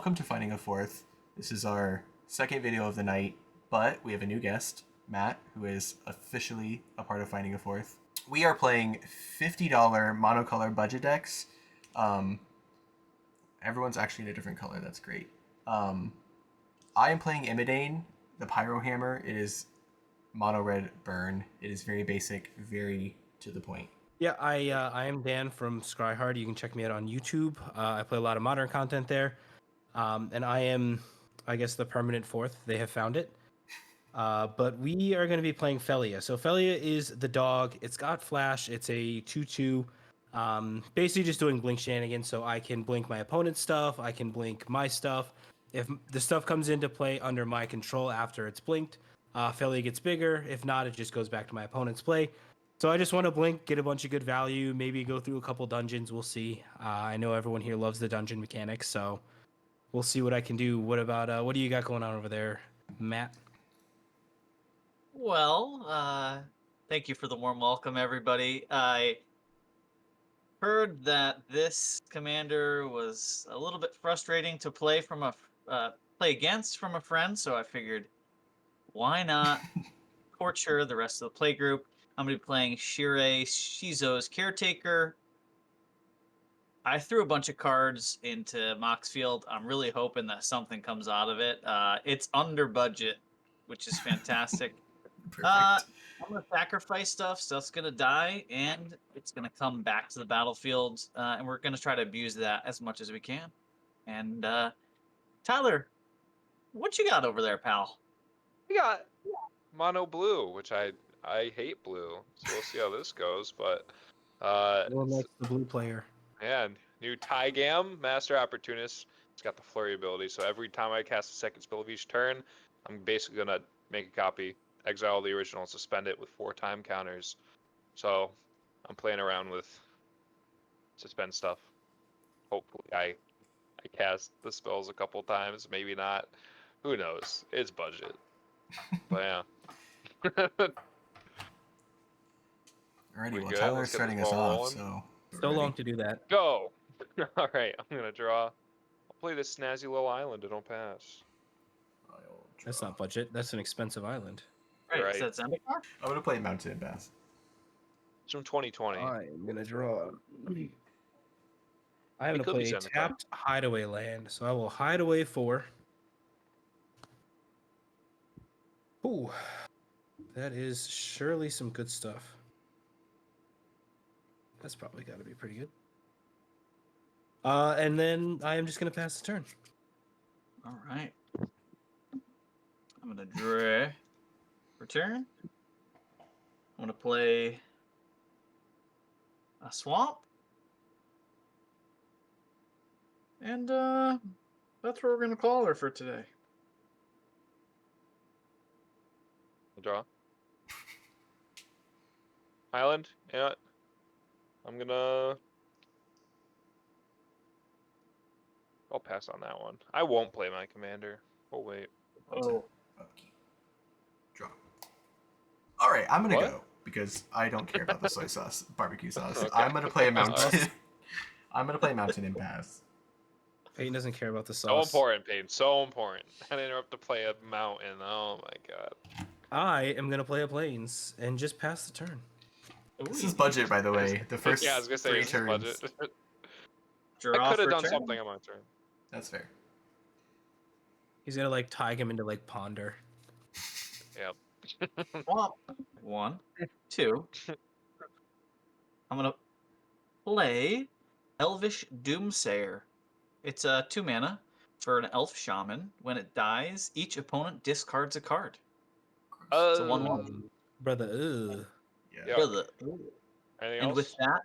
welcome to Finding a Fourth. This is our second video of the night, but we have a new guest, Matt, who is officially a part of Finding a Fourth. We are playing $50 monocolor budget decks. Everyone's actually in a different color. That's great. I am playing Imodane, the Pyro Hammer. It is mono red burn. It is very basic, very to the point. Yeah, I am Dan from Scryhard. You can check me out on YouTube. I play a lot of modern content there. And I am, I guess, the permanent fourth. They have found it. But we are going to be playing Phelia. So Phelia is the dog. It's got flash. It's a 2/2. Basically just doing blink shenanigans. So I can blink my opponent's stuff. I can blink my stuff. If the stuff comes into play under my control after it's blinked, Phelia gets bigger. If not, it just goes back to my opponent's play. So I just want to blink, get a bunch of good value, maybe go through a couple dungeons. We'll see. I know everyone here loves the dungeon mechanics, so we'll see what I can do. What do you got going on over there, Matt? Well, thank you for the warm welcome, everybody. I heard that this commander was a little bit frustrating to play play against from a friend, so I figured, why not torture the rest of the play group? I'm going to be playing Shirei, Shizo's Caretaker. I threw a bunch of cards into Moxfield. I'm really hoping that something comes out of it. It's under budget, which is fantastic. Perfect. I'm gonna sacrifice stuff. Stuff's gonna die, and it's gonna come back to the battlefield. And we're gonna try to abuse that as much as we can. And Tyler, what you got over there, pal? We got mono blue, which I hate blue, so we'll see how this goes. But Everyone likes the blue player. man, new Taigam, Master Opportunist. It's got the flurry ability, so every time I cast a second spell of each turn, I'm basically gonna make a copy, exile the original, and suspend it with 4 time counters. So I'm playing around with suspend stuff. Hopefully I cast the spells a couple times, maybe not. Who knows? It's budget. But yeah. Alrighty, We well, good? Tyler's Let's get starting this us ball off, rolling. so... So long to do that. Go! Alright, I'm gonna draw. I'll play this snazzy little island and I'll pass. That's not budget. That's an expensive island. Right, Right. is that Zendikar? I'm going to play Mountain Bass. It's from 2020. I'm gonna draw. I have It to could be play a Zendikar. tapped hideaway land, so I will hide away 4. Ooh, that is surely some good stuff. That's probably got to be pretty good. And then I am just gonna pass the turn. All right. I'm gonna draw. Return. I'm gonna play a swamp. And that's what we're gonna call her for today. I'll draw. Island? Yeah. I'm gonna... I'll pass on that one. I won't play my commander. We'll wait. Oh. Okay. Draw. Alright, I'm going to What? go, because I don't care about the soy sauce, barbecue sauce. Okay. I'm going to play a Mountain... I'm going to play Mountain and pass. Peyton doesn't care about the So sauce. important, Payne. So important. I didn't interrupt to play a mountain. Oh my god. I am gonna play a plains and just pass the turn. This is budget, by the way. The first Yeah, I was gonna say 3 it's turns. budget. Draw I could have for done turn. something on my turn. That's fair. He's gonna like Taigam into like ponder. Yep. Swamp. 1, 2. I'm gonna play Elvish Doomsayer. It's a 2 mana for an elf shaman. When it dies, each opponent discards a card. It's a 1/1. Brother, ugh. Yeah, Yeah. Brother. Anything And else? with that,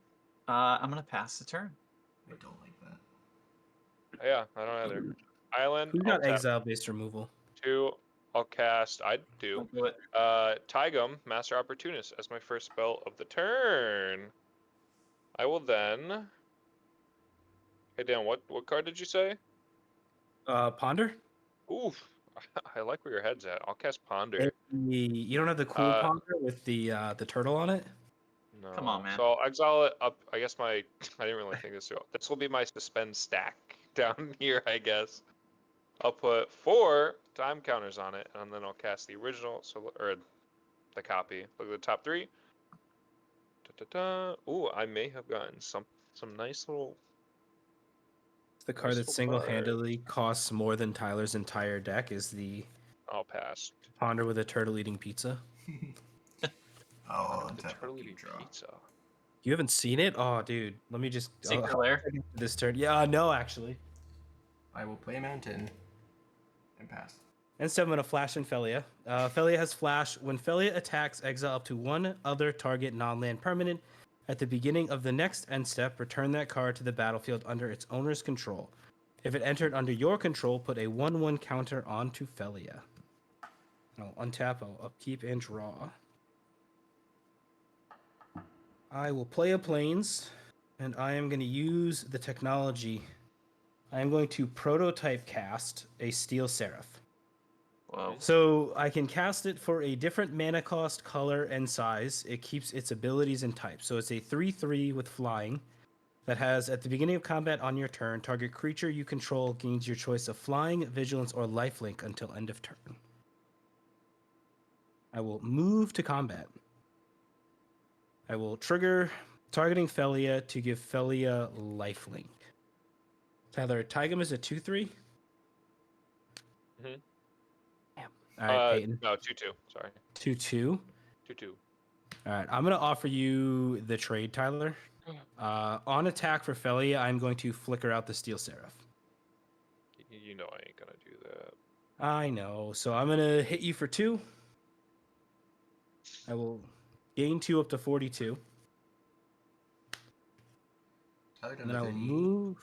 I'm gonna pass the turn. I don't like that. Yeah, I don't either. Island. Who I'll got tap exile-based removal? 2. I'll cast. I do. Don't do it. Taigam, Master Opportunist, as my first spell of the turn. I will then. Hey Dan, what card did you say? Ponder? Oof. I like where your head's at. I'll cast Ponder. You don't have the cool ponder with the turtle on it? No. Come on, man. So I'll exile it up. I guess I didn't really think this through. This will be my suspend stack down here, I guess. I'll put 4 time counters on it, and then I'll cast the original, or the copy. Look at the top 3. Ooh, I may have gotten some nice little. The card that single-handedly costs more than Tyler's entire deck is the I'll pass. Ponder with a turtle eating pizza. Oh, The untap turtle upkeep eating draw. pizza. You haven't seen it? Oh, dude. Let me just... Secret Lair? This turn. Yeah, no, actually. I will play a mountain and pass. Instead, I'm going to flash in Phelia. Phelia has flash. When Phelia attacks, exile up to one other target non-land permanent. At the beginning of the next end step, return that card to the battlefield under its owner's control. If it entered under your control, put a 1/1 counter onto Phelia. I'll untap, I'll upkeep, and draw. I will play a Plains, and I am going to use the technology. I am going to prototype cast a Steel Seraph. Whoa. So I can cast it for a different mana cost, color, and size. It keeps its abilities and types. So it's a 3/3 with flying that has, at the beginning of combat on your turn, target creature you control gains your choice of flying, vigilance, or lifelink until end of turn. I will move to combat. I will trigger targeting Phelia to give Phelia lifelink. Tyler, Taigam is a 2/3? Mhm. Damn. All right, Peyton. No, 2/2. Sorry. 2/2. 2/2. All right, I'm going to offer you the trade, Tyler. On attack for Phelia, I'm going to flicker out the Steel Seraph. You know I ain't gonna do that. I know. So I'm going to hit you for 2. I will gain 2 up to 42. Tyler down And then to I will 38. move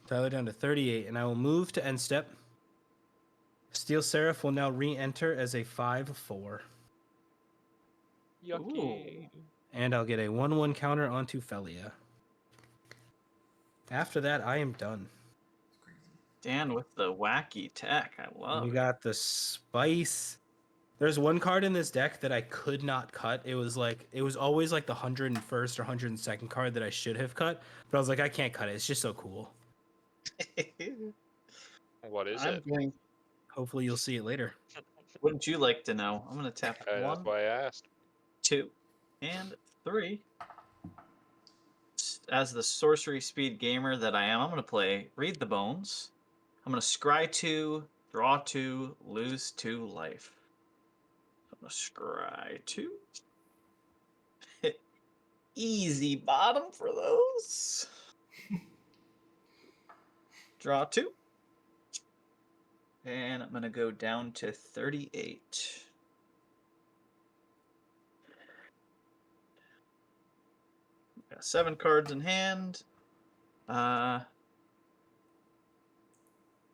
Tyler down to 38, and I will move to end step. Steel Seraph will now re-enter as a 5/4. Yucky. And I'll get a 1/1 counter onto Phelia. After that, I am done. It's crazy. Dan with the wacky tech. I love We it. got the spice. There's one card in this deck that I could not cut. It was always like the 101st or 102nd card that I should have cut, but I was like, I can't cut it. It's just so cool. What is I'm it? going. Hopefully, you'll see it later. Wouldn't you like to know? I'm going to tap That's 1, why I asked. 2, and 3. As the sorcery speed gamer that I am, I'm going to play Read the Bones. I'm going to scry 2, draw 2, lose 2 life. I'm going to scry 2. Easy bottom for those. Draw 2. And I'm going to go down to 38. Got 7 cards in hand. I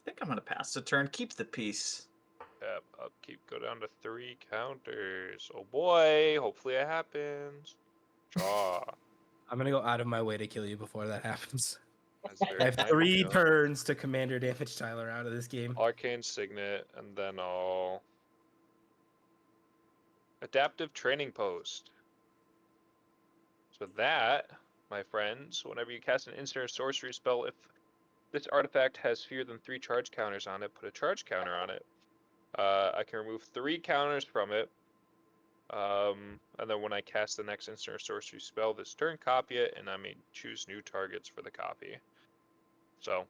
think I'm going to pass the turn. Keep the peace. Yep, upkeep go down to 3 counters. Oh boy, hopefully it happens. Draw. I'm going to go out of my way to kill you before that happens. That's very I have kind of 3 you. turns to commander damage Tyler out of this game. Arcane Signet, and then I'll Adaptive Training Post. So that, my friends, whenever you cast an instant or sorcery spell, if this artifact has fewer than 3 charge counters on it, put a charge counter on it. I can remove 3 counters from it. And then when I cast the next instant or sorcery spell this turn, copy it, and I may choose new targets for the copy. So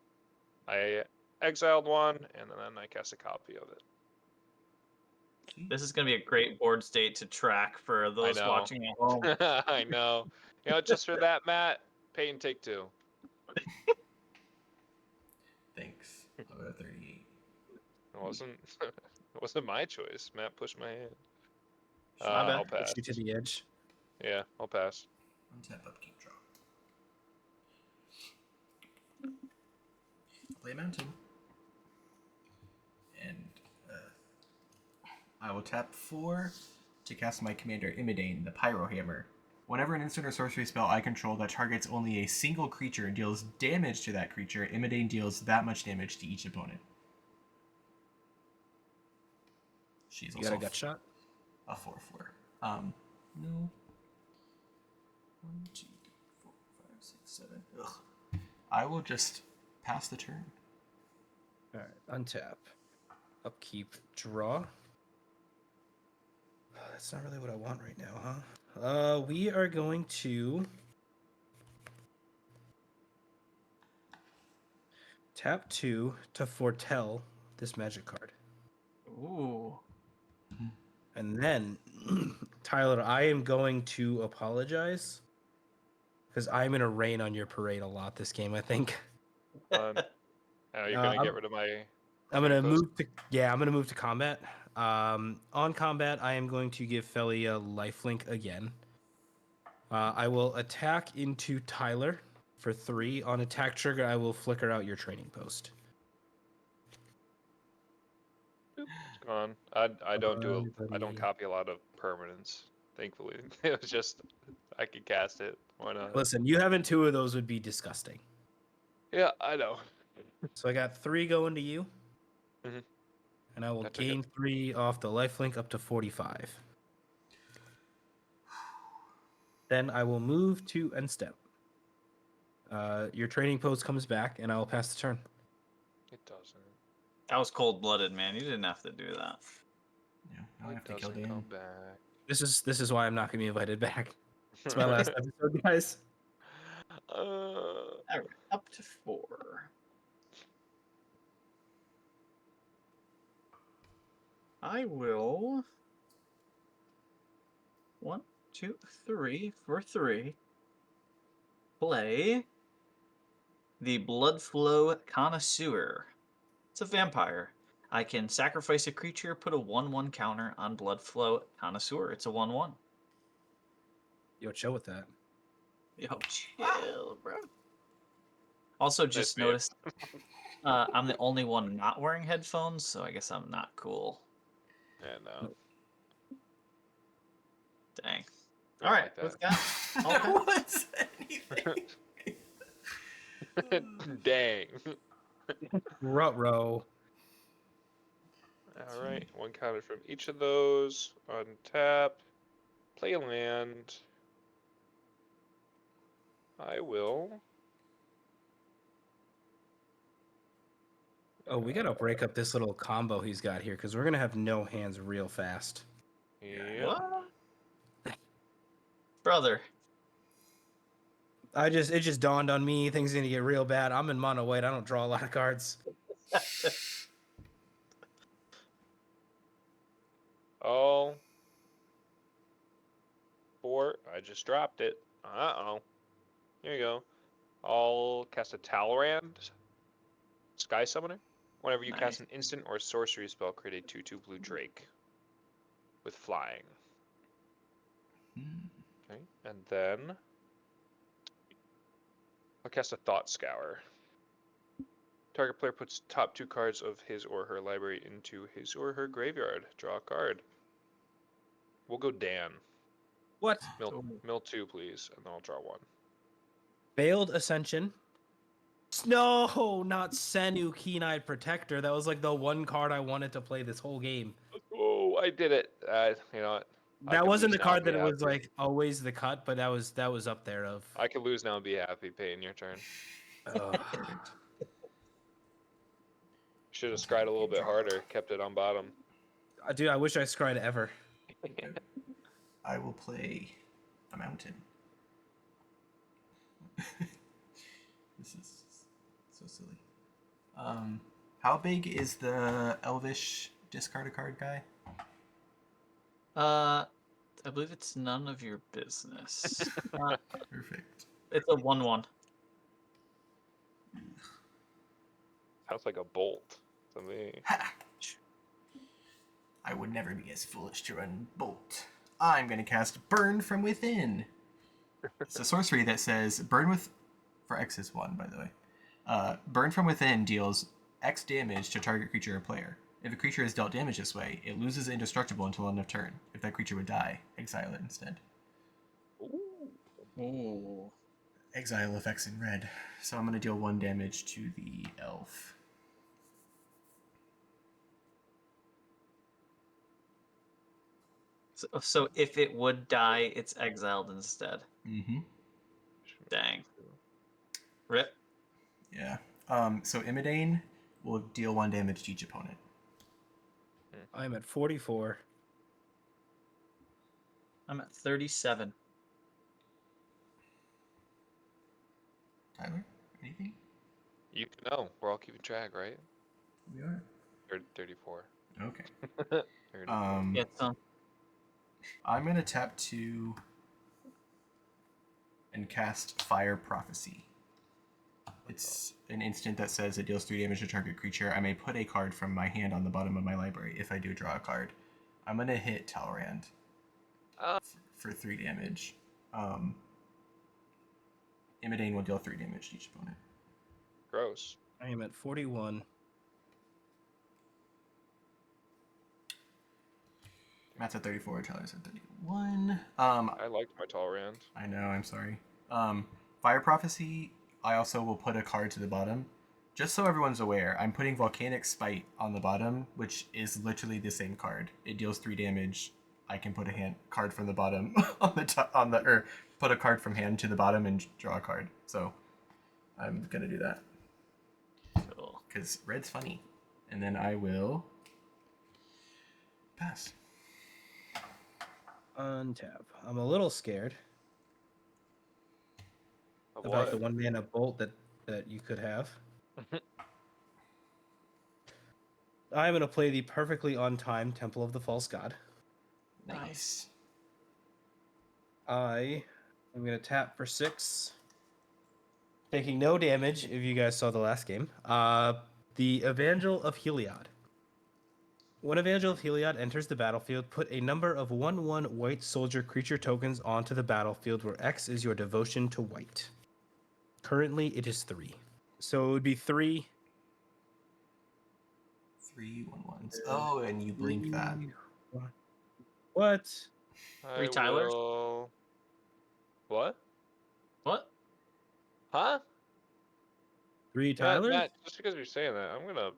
I exiled one, and then I cast a copy of it. This is going to be a great board state to track for those know. watching at home. I know. You know, just for that, Matt, Peyton, take 2. Thanks. I'll go to 38. It wasn't my choice. Matt pushed my hand. My bad. I'll pass. Push you to the edge. Yeah, I'll pass. Untap upkeep draw. Play a mountain. And I will tap 4 to cast my commander Imodane, the Pyro Hammer. Whenever an instant or sorcery spell I control that targets only a single creature and deals damage to that creature, Imodane deals that much damage to each opponent. She's You also got a gut shot? a 4/4. No. 1, 2, 3, 4, 5, 6, 7. Ugh. I will just pass the turn. All right, untap, upkeep, draw. That's not really what I want right now, huh? We are going to tap 2 to foretell this magic card. Ooh. And then, Tyler, I am going to apologize because I'm going to rain on your parade a lot this game, I think. Fun. You're gonna I'm- get rid of my. I'm going to training post? move to, yeah, I'm going to move to combat. On combat, I am going to give Phelia lifelink again. I will attack into Tyler for 3. On attack trigger, I will flicker out your training post. It's gone. I don't copy a lot of permanents. Thankfully, it was just I could cast it. Why not? Listen, you having 2 of those would be disgusting. Yeah, I know. So I got 3 going to you. Mhm. And I will That's a gain 3 off the lifelink up to 45. Then I will move to end step. Your training post comes back, and I will pass the turn. It doesn't. That was cold-blooded, man. You didn't have to do that. Yeah, now I It have to kill doesn't Dan. come back. This is why I'm not going to be invited back. It's my last episode, guys. All right, up to 4. I will 1, 2, 3 for 3. Play the Blood Flow Connoisseur. It's a vampire. I can sacrifice a creature, put a 1/1 counter on Blood Flow Connoisseur. It's a 1/1. Yo, chill with that. Yo, chill, bro. Also, just babe. noticed I'm the only one not wearing headphones, so I guess I'm not cool. Yeah, no. Dang. Don't All right, like let's that. go. Okay. What's anything? Dang. Ruh-roh. All right, 1 counter from each of those. Untap. Play a land. I will. Oh, we got to break up this little combo he's got here, because we're going to have no hands real fast. Yeah. What? Brother. It just dawned on me, things are going to get real bad. I'm in mono white. I don't draw a lot of cards. All 4. I just dropped it. Uh-oh. Here you go. I'll cast a Talrand. Sky Summoner. Whenever you cast Nice. an instant or sorcery spell, create a 2/2 blue Drake with flying. Okay, and then I'll cast a Thought Scour. Target player puts top 2 cards of his or her library into his or her graveyard. Draw a card. We'll go Dan. What? Mill 2, please, and then I'll draw 1. Veiled Ascension. No, not Senu, Keen-Eyed Protector. That was like the one card I wanted to play this whole game. Oh, I did it. You know what? I That could wasn't lose the now and card be that it was happy. like always the cut, but that was up there of. I could lose now and be happy. Paying your turn. Perfect. Should have scried a little bit harder. Kept it on bottom. Dude, I wish I scried ever. I will play a mountain. This is so silly. How big is the Elvish discard a card guy? I believe it's none of your business. Perfect. It's a 1/1. Sounds like a bolt to me. Ha! I would never be as foolish to run Bolt. I'm going to cast Burn from Within. It's a sorcery that says Burn with... For X is 1, by the way. Burn from Within deals X damage to target creature or player. If a creature is dealt damage this way, it loses indestructible until end of turn. If that creature would die, exile it instead. Ooh. Exile effects in red. So I'm going to deal 1 damage to the elf. So if it would die, it's exiled instead. Mm-hmm. Dang. Rip. Yeah. So Imodane, will deal 1 damage to each opponent. I'm at 44. I'm at 37. Tyler, anything? You know, we're all keeping track, right? We are. 34. Okay. 34. Get some. I'm gonna tap 2 and cast Fire Prophecy. It's an instant that says it deals 3 damage to target creature. I may put a card from my hand on the bottom of my library if I do draw a card. I'm gonna hit Talrand for 3 damage. Imodane will deal 3 damage to each opponent. Gross. I am at 41. Matt's at 34, Tyler's at 31. I liked my Talrand. I know, I'm sorry. Fire Prophecy, I also will put a card to the bottom. Just so everyone's aware, I'm putting Volcanic Spite on the bottom, which is literally the same card. It deals 3 damage. I can put a card from the bottom on the top, or put a card from hand to the bottom and draw a card. So I'm gonna do that Cool. because red's funny. And then I will pass. Untap. I'm a little scared Of about what? the 1 mana bolt that you could have. I'm going to play the perfectly on time Temple of the False God. Nice. I am going to tap for 6, taking no damage. If you guys saw the last game, the Evangel of Heliod. When Evangel of Heliod enters the battlefield, put a number of 1/1 white soldier creature tokens onto the battlefield, where X is your devotion to white. Currently, it is 3. So it would be 3. 3 1/1s. Oh, and you blink that. What? I Tylers? will... What? What? Huh? 3 Matt, Tylers? Matt, just because you're saying that, I'm gonna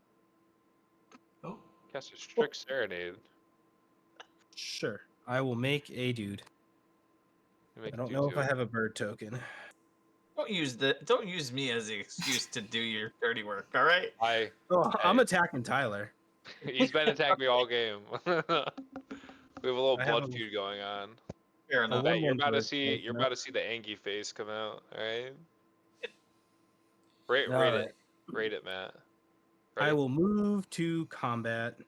Oh, cast a Strict Serenade. Sure. I will make a dude. You make I it don't do know if too. I have a bird token. Don't use me as the excuse to do your dirty work. All right. Oh, I'm Hey. attacking Tyler. He's been attacking me all game. We have a little I have blood a- feud going on. Fair A enough. Bet you're 1/1 about to bird see token. you're about to see the Angie face come out, alright? Rate All rate right. it. Rate it, Matt. I Ready? will move to combat.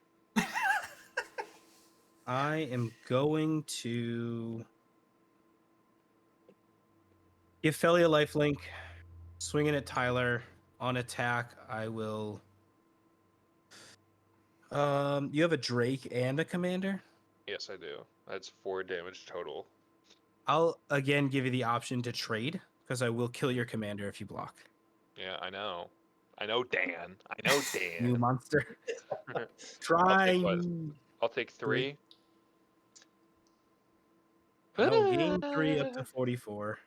I am going to give Phelia lifelink, swinging at Tyler. On attack, I will. You have a Drake and a commander. Yes, I do. That's 4 damage total. I'll again give you the option to trade because I will kill your commander if you block. Yeah, I know. I know Dan. I know You Dan. monster. I'll Try take what? me. I'll take 3. I will gain 3 up to 44.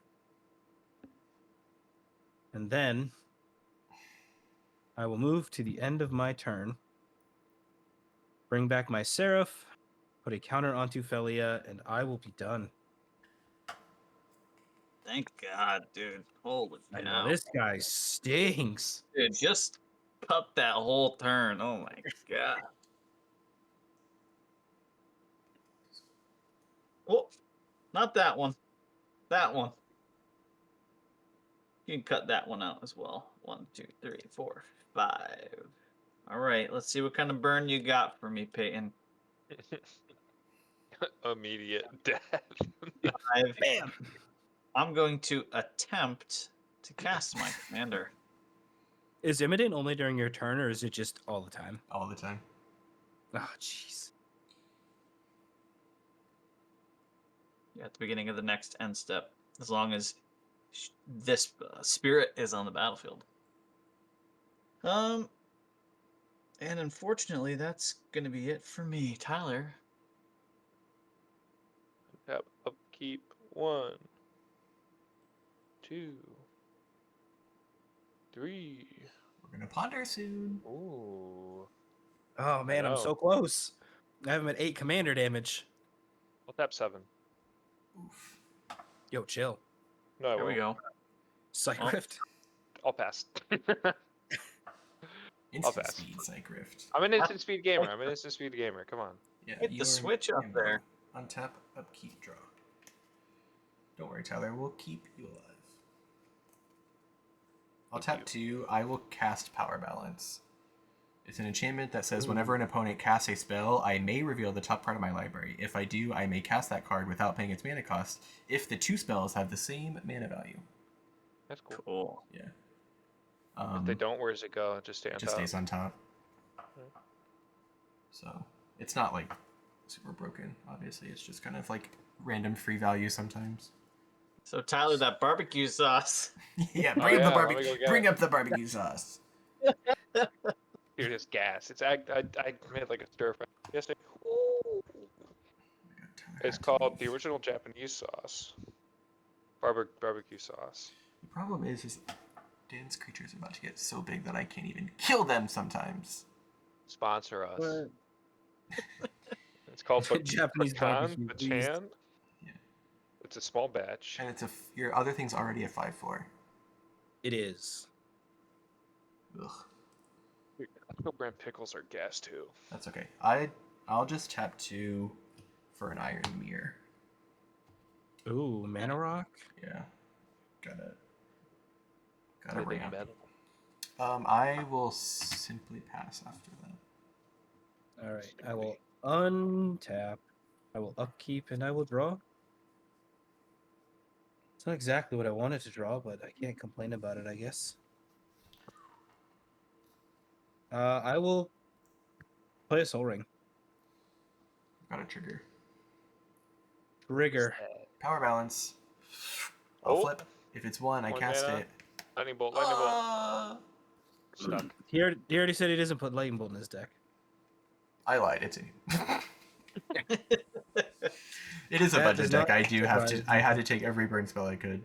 And then I will move to the end of my turn. Bring back my Seraph, put a counter onto Phelia, and I will be done. Thank God, dude. Holy I know cow. this guy stinks. Dude, just cut that whole turn. Oh my God. Oh, not that one. That one. You can cut that one out as well. 1, 2, 3, 4, 5. All right, let's see what kind of burn you got for me, Peyton. Immediate death. 5. Bam! I'm going to attempt to cast my commander. Is Imodane only during your turn, or is it just all the time? all the time. Oh, jeez. At the beginning of the next end step, as long as this spirit is on the battlefield. And unfortunately, that's gonna be it for me, Tyler. Tap upkeep. 1, 2, 3. We're gonna ponder soon. Ooh. Oh, man, I'm know. so close. I have him at 8 commander damage. I'll tap 7. Oof. Yo, chill. No, I There we won't. go. Psych Oh. Rift. I'll pass. Instant fast. speed, Psych Rift. I'm an instant speed gamer. I'm an instant speed gamer. Come on. Yeah, Hit the you're switch up nimble. there. Untap, upkeep, draw. Don't worry, Tyler. We'll keep you alive. I'll Thank tap 2. I will cast Power Balance. It's an enchantment that says whenever an opponent casts a spell, I may reveal the top part of my library. If I do, I may cast that card without paying its mana cost if the 2 spells have the same mana value. That's cool. Cool. Yeah. If they don't, where does it go? Just stay on It just top. stays on top. Right. So it's not like super broken, obviously. It's just kind of like random free value sometimes. So Tyler, that barbecue sauce. Yeah, Oh, bring up yeah, the let me barbecue. go get Bring it. up the barbecue sauce. Dude, it's gas. It's I made like a stir fry yesterday. Ooh. It's called the original Japanese sauce. Barbecue sauce. The problem is Dan's creatures are about to get so big that I can't even kill them sometimes. Sponsor us. What? It's called Japanese barbecue, please. Bachan. Yeah. It's a small batch. And your other thing's already a 5/4. It is. Ugh, Dude, brand pickles are gas too. that's okay. I'll just tap 2 for an Iron Mirror. Ooh, Mana Rock. Yeah, gotta Everything ramp. metal. I will simply pass after that. All right, I will untap. I will upkeep, and I will draw. It's not exactly what I wanted to draw, but I can't complain about it, I guess. I will play a Soul Ring. Got a trigger. Trigger. Power Balance. I'll Oh. flip. If it's 1, I One cast mana. it. Lightning bolt. Lightning bolt. Stuck. He already said he doesn't put Lightning Bolt in his deck. I lied. It's in. It is a That budget does deck. not I do have to. surprise I me. had to take every burn spell I could.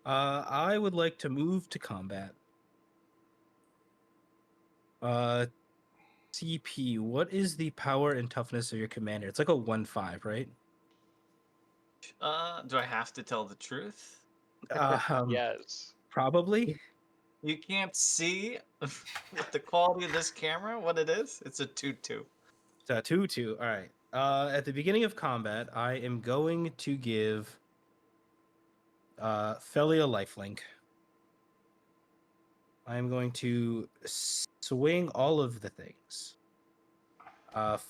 I would like to move to combat. CP, what is the power and toughness of your commander? It's like a 1/5, right? Do I have to tell the truth? Yes. Probably. You can't see with the quality of this camera what it is. It's a 2/2. It's a 2/2. All right. At the beginning of combat, I am going to give Phelia lifelink. I am going to swing all of the things.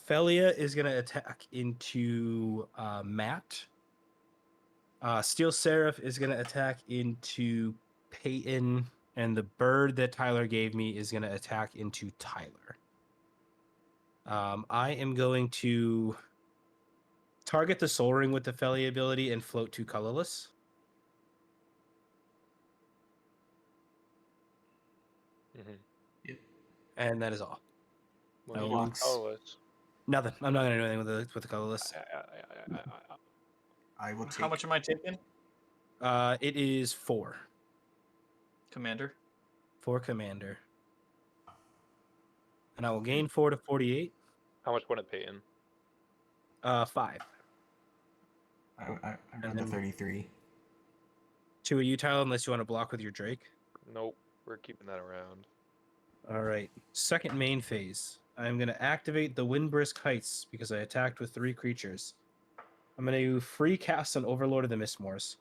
Phelia is going to attack into Matt. Steel Seraph is going to attack into Peyton, and the bird that Tyler gave me is going to attack into Tyler. I am going to target the Soul Ring with the Phelia ability and float 2 colorless. Mm-hmm. Yep. And that is all. What I do you will do? lose. Colorless. Nothing. I'm not going to do anything with the colorless. I will take. How much am I taking, It is 4 Commander? for commander. And I will gain 4 to 48. How much would it pay in? 5. I'm And down to then- 33. 2 of you, Tyler, unless you want to block with your Drake. Nope. We're keeping that around. All right. Second main phase. I'm going to activate the Windbrisk Heights because I attacked with 3 creatures. I'm going to free cast an Overlord of the Mistmoors.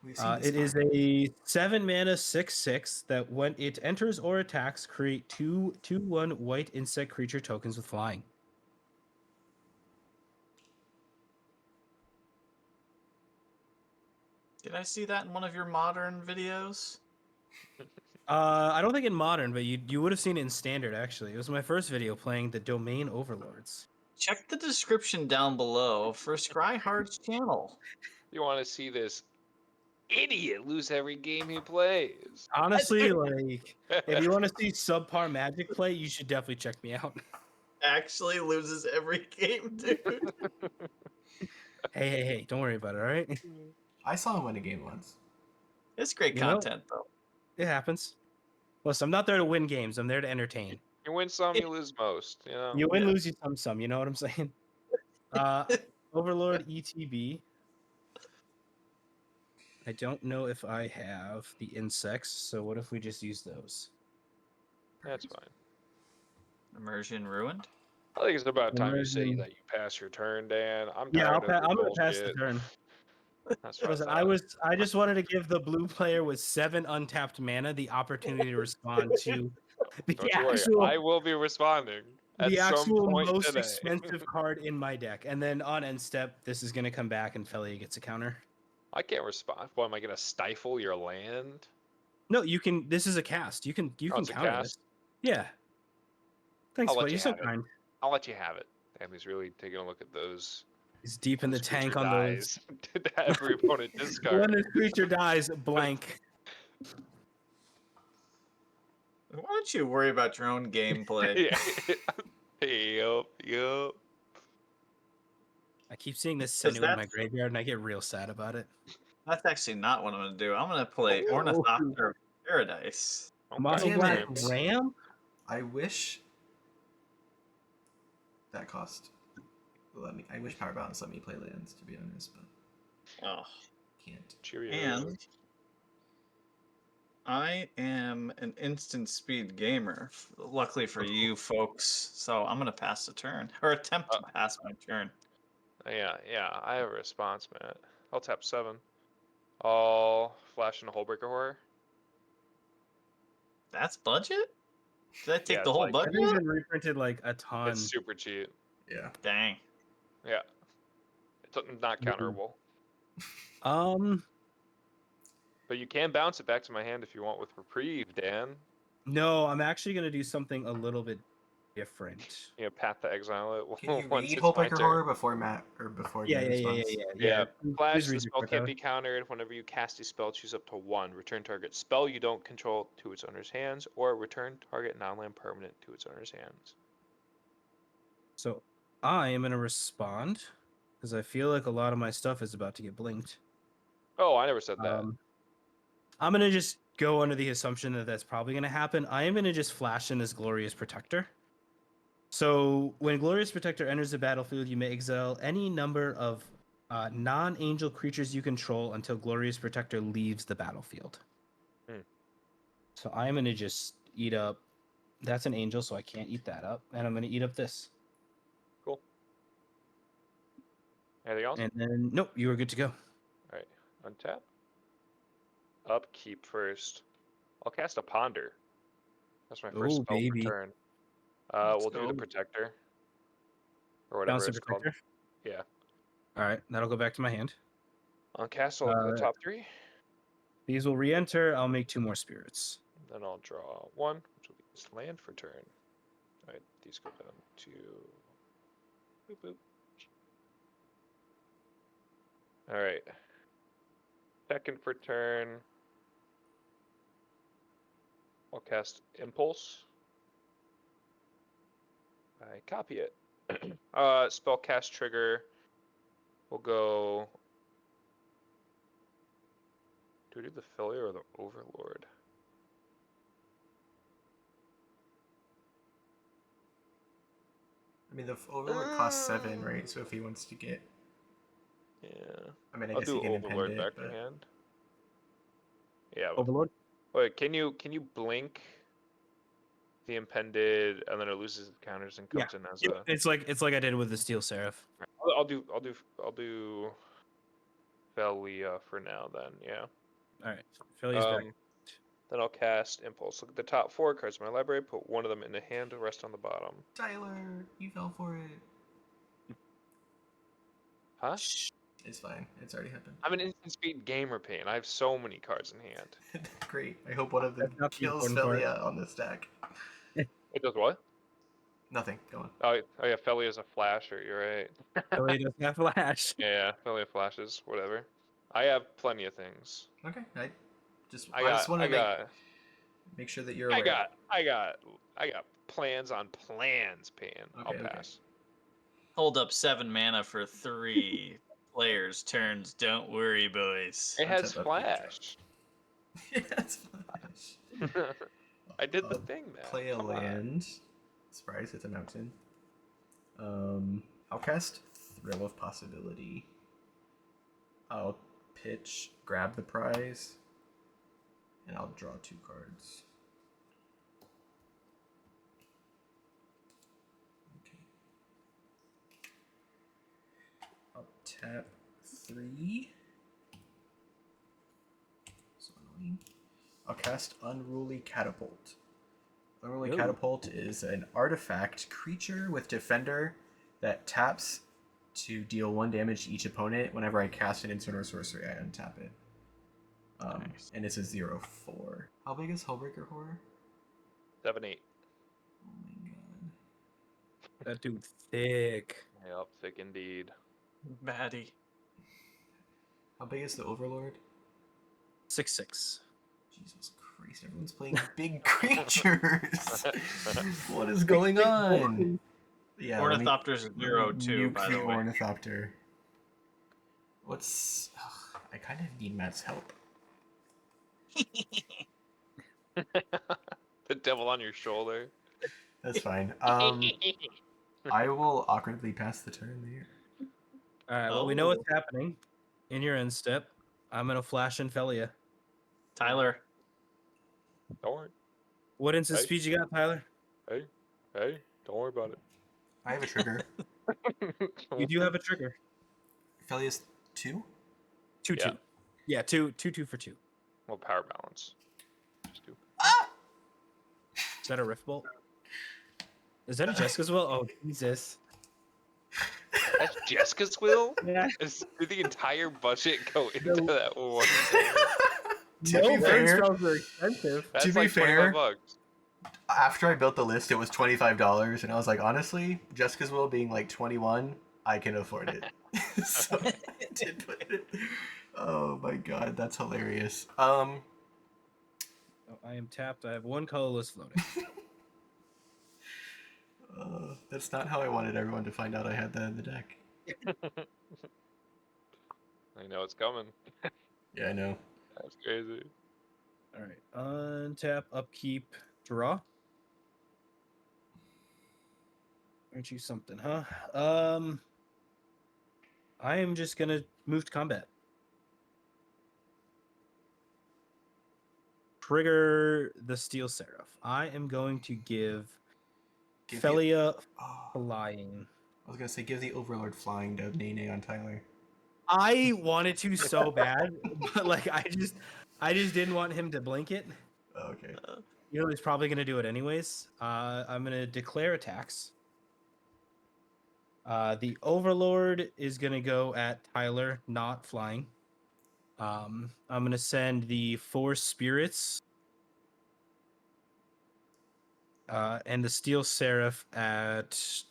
We've seen this It is card. a 7 mana 6/6 that when it enters or attacks, create 2/1 white insect creature tokens with flying. Did I see that in one of your modern videos? I don't think in modern, but you would have seen it in standard actually. It was my first video playing the Domain Overlords. Check the description down below for Scryhard's channel. You want to see this idiot lose every game he plays? Honestly, like if you want to see subpar Magic play, you should definitely check me out. Actually loses every game, dude. Hey, don't worry about it, all right? I saw him win a game once. It's great You know- content, though. It happens. Listen, I'm not there to win games. I'm there to entertain. You win some, you lose most. You know. You win, Yeah. lose, you some. You know what I'm saying? Overlord ETB. I don't know if I have the insects, so what if we just use those? That's fine. Immersion ruined. I think it's about time you say Immersion. that you pass your turn, Dan. I'm Yeah, tired of your I'm gonna pass the bullshit. turn. That's what Listen, I thought. I just wanted to give the blue player with 7 untapped mana the opportunity to respond to the Don't you worry, actual I will be responding at some point most today. expensive card in my deck. And then on end step, this is gonna come back and Phelia gets a counter. I can't respond. What, am I gonna stifle your land? No, you can. This is a cast. You can Oh, it's a counter cast? this. Yeah. Thanks, I'll let buddy. you You're so have it. kind. I'll let you have it. Damn, he's really taking a look at those. He's deep in When the this creature tank on those. dies, every opponent When discard. this creature dies, blank. Why don't you worry about your own gameplay? Yeah. Yup. I keep seeing this Because Senu in my graveyard, and I get real sad about it. that's actually not what I'm going to do. I'm going to play Oh. Ornithopter of Paradise. Mono Damn Black it. Ram? I wish that cost. I wish Power Balance let me play lands, to be honest, but Oh. can't. Cheerio. And I am an instant speed gamer, luckily for you folks. So I'm going to pass the turn, or attempt to pass my turn. Yeah, I have a response, Matt. I'll tap 7. I'll flash in a Hullbreaker Horror. That's budget? Did I take Yeah, the it's whole like- That budget? thing's been reprinted like a ton. It's super cheap. Yeah. Dang. Yeah. It's not counterable. But you can bounce it back to my hand if you want with Reprieve, Dan. No, I'm actually gonna do something a little bit different. You know, Path to Exile it Can you once read it's my Hullbreaker turn. Horror before Matt or before Yeah. Dan responds? Yeah. Flash, Please the read spell your can't code. be countered. Whenever you cast a spell, choose up to 1. Return target spell you don't control to its owner's hands, or return target non-land permanent to its owner's hands. So I am gonna respond because I feel like a lot of my stuff is about to get blinked. Oh, I never said that. I'm gonna just go under the assumption that that's probably gonna happen. I am gonna just flash in as Glorious Protector. So when Glorious Protector enters the battlefield, you may exile any number of non-angel creatures you control until Glorious Protector leaves the battlefield. So I'm gonna just eat up. That's an angel, so I can't eat that up, and I'm gonna eat up this. Cool. Anything else? And then nope, you are good to go. All right, untap. Upkeep first. I'll cast a Ponder. That's my first Oh spell baby, per turn. Let's We'll do go. the Protector. Or whatever Bounce the it's called. Protector. Yeah. All right, that'll go back to my hand. On cast, I'll look at the top 3. These will re-enter. I'll make 2 more spirits. Then I'll draw 1, which will be this land for turn. Alright, these go down to... Boop, boop. Alright. Second for turn. I'll cast Impulse. I copy it. Spell cast trigger. We'll go... Do we do the Phelia or the Overlord? I mean, the Overlord costs 7, right? So if he wants to get... Yeah. I mean, I I'll guess he do can Overlord impend back it, to but... hand. Yeah. Overlord. Wait, can you blink the impended and then it loses its counters and comes in as a... It's like I did with the Steel Seraph. I'll do Phelia for now then, yeah. All right, Philly's back. Then I'll cast Impulse. Look at the top 4 cards in my library, put one of them in the hand, the rest on the bottom. Tyler, you fell for it. Huh? It's fine. It's already happened. I'm an instant speed gamer, Pain. I have so many cards in hand. Great. I hope one of them That's not the kills important part. Phelia on the stack. It does what? Nothing. Go on. Oh yeah, Phelia's a flasher, you're right. Philly doesn't have flash. Yeah, Phelia flashes, whatever. I have plenty of things. Okay. I just I want to got make sure that you're aware. I got plans on plans, Pain. I'll Okay, okay. pass. Hold up 7 mana for 3 players' turns. Don't worry, boys. It has Untap, upkeep, flash. Yes, flash. I did the I'll thing, man. Play a Come on. land. Surprise, it's a mountain. I'll cast Thrill of Possibility. I'll pitch, grab the prize, and I'll draw 2 cards. tap 3. So annoying. I'll cast Unruly Catapult. Unruly Ooh. Catapult is an artifact creature with Defender that taps to deal 1 damage to each opponent. Whenever I cast an instant or sorcery, I untap it. Nice. And it's a 0/4. How big is Hullbreaker Horror? 7-8. Oh my god. That dude's thick. Yep, thick indeed. Maddie. How big is the Overlord? 6/6. Jesus Christ, everyone's playing big creatures. What is going on? Yeah, let me Ornithopter's 0/2, nuke by the the way. Ornithopter. What's... Ugh, I kind of need Matt's help. The devil on your shoulder. That's fine. I will awkwardly pass the turn there. All right. Well, we know what's happening in your end step. I'm gonna flash in Phelia. Tyler. Don't worry. What instant Hey. speed you got, Tyler? Hey, don't worry about I have a trigger. it. You do have a trigger. Phelia's 2? 2/2. Yeah. Yeah, 2/2 for 2. Well, power balance. Stupid. Ah! Is that a Rift Bolt? Is that a Jessica's will? Oh Jesus. That's Jessica's will? Yeah. Did the entire budget go into that one? To be fair, spells are expensive. That's To be like fair, 25 bucks. after I built the list, it was $25, and I was like, honestly, Jessica's Will being like 21, I can afford it. So I did put it. Oh my god, that's hilarious. Oh, I am tapped. I have 1 colorless floating. That's not how I wanted everyone to find out I had that in the deck. I know it's coming. Yeah, I know. That's crazy. All right. Untap, upkeep, draw. Aren't you something, huh? I am just gonna move to combat. Trigger the Steel Seraph. I am going to give Give Phelia Oh, flying. I was gonna say give the Overlord flying to Nene on Tyler. I wanted to so bad, but like I just didn't want him to blink it. Oh, okay. You know he's probably gonna do it anyways. I'm gonna declare attacks. The Overlord is gonna go at Tyler, not flying. I'm gonna send the 4 spirits and the Steel Seraph at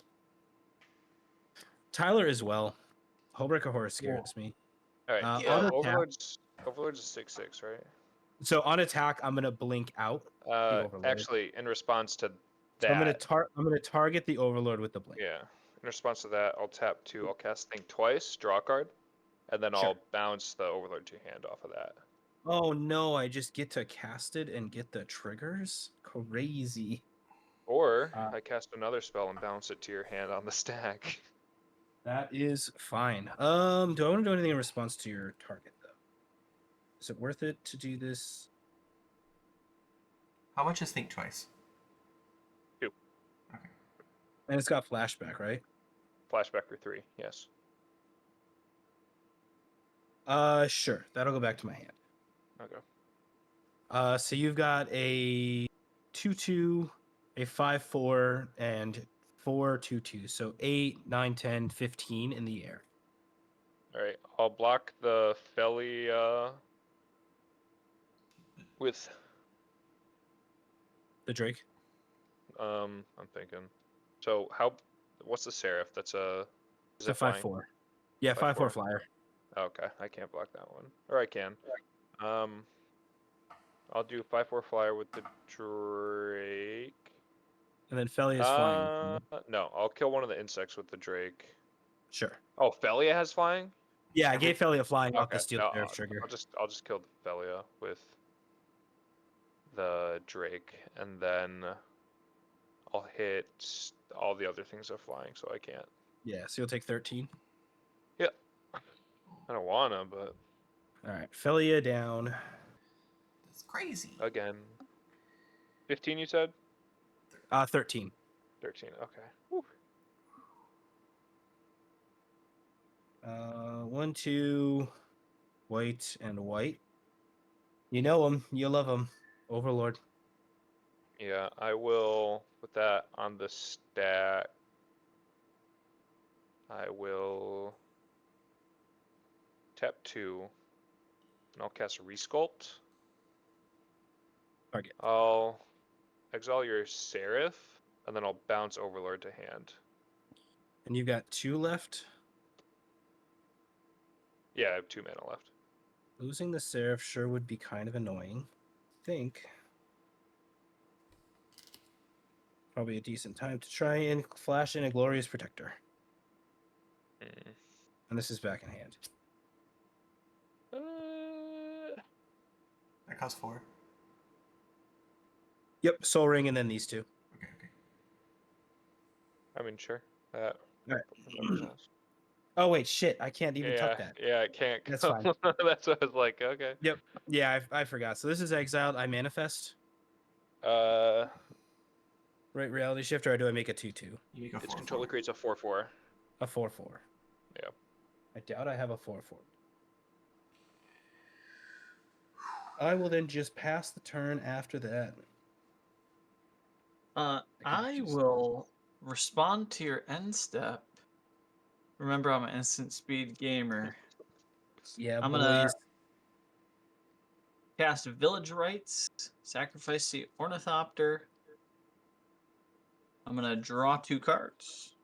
Tyler as well. Hullbreaker Horror scares me. All right. On attack, Overlord's a 6/6, right? so on attack, I'm gonna blink out the Overlord. Actually, in response to So that, I'm gonna target the Overlord with the blink. yeah. In response to that, I'll tap 2. I'll cast Think twice, draw a card, and then Sure. I'll bounce the Overlord to your hand off of that. Oh no, I just get to cast it and get the triggers? Crazy. Or I cast another spell and bounce it to your hand on the stack. That is fine. Do I want to do anything in response to your target though? Is it worth it to do this? How much is Think Twice? 2. Okay. And it's got flashback, right? Flashback for 3, yes. Sure. That'll go back to my hand. Okay. So you've got a 2/2, a 5/4, and 4 2/2. So 8, 9, 10, 15 in the air. All right. I'll block the Phelia with. The Drake. I'm thinking. So what's the Seraph? That's a. Is It's a it flying? 5/4. Yeah, 5/4 flyer. Okay, I can't block that one. Or I can. I'll do 5/4 flyer with the Drake. And then Phelia is flying. No, I'll kill one of the insects with the Drake. Sure. Oh, Phelia has flying? Yeah, I gave Phelia flying off the Okay. Steel No, Seraph trigger. I'll just kill the Phelia with the Drake, and then I'll hit all the other things that are flying, so I can't. Yeah, so you'll take 13. Yeah. I don't wanna, but All right, Phelia down. That's crazy. again. 15 you said? 13. 13, okay. Whew. 1, 2, white and white. You know him. You love him. Overlord. Yeah, I will put that on the stack. I will tap 2, and I'll cast Resculpt. Target. I'll exile your Seraph, and then I'll bounce Overlord to hand. And you've got 2 left. Yeah, I have 2 mana left. Losing the Seraph sure would be kind of annoying. I think probably a decent time to try and flash in a Glorious Protector. Hmm. And this is back in hand. That costs 4. Yep, Soul Ring and then these 2. Okay, okay. I mean, sure. That Alright. makes sense. Oh wait, shit! I can't even tuck that. Yeah, I can't. That's go. fine. That's what I was like. Okay. Yep. Yeah, I forgot. So this is exiled. I manifest. Uh, Right, reality shifter. Or do I make a 2/2? You make a 4. its controller creates a 4/4. A 4/4. Yeah. I doubt I have a 4/4. I will then just pass the turn after that. I will respond to your end step. Remember, I'm an instant speed gamer. Yeah, I'm boys. gonna cast Village Rites, sacrifice the Ornithopter. I'm gonna draw 2 cards.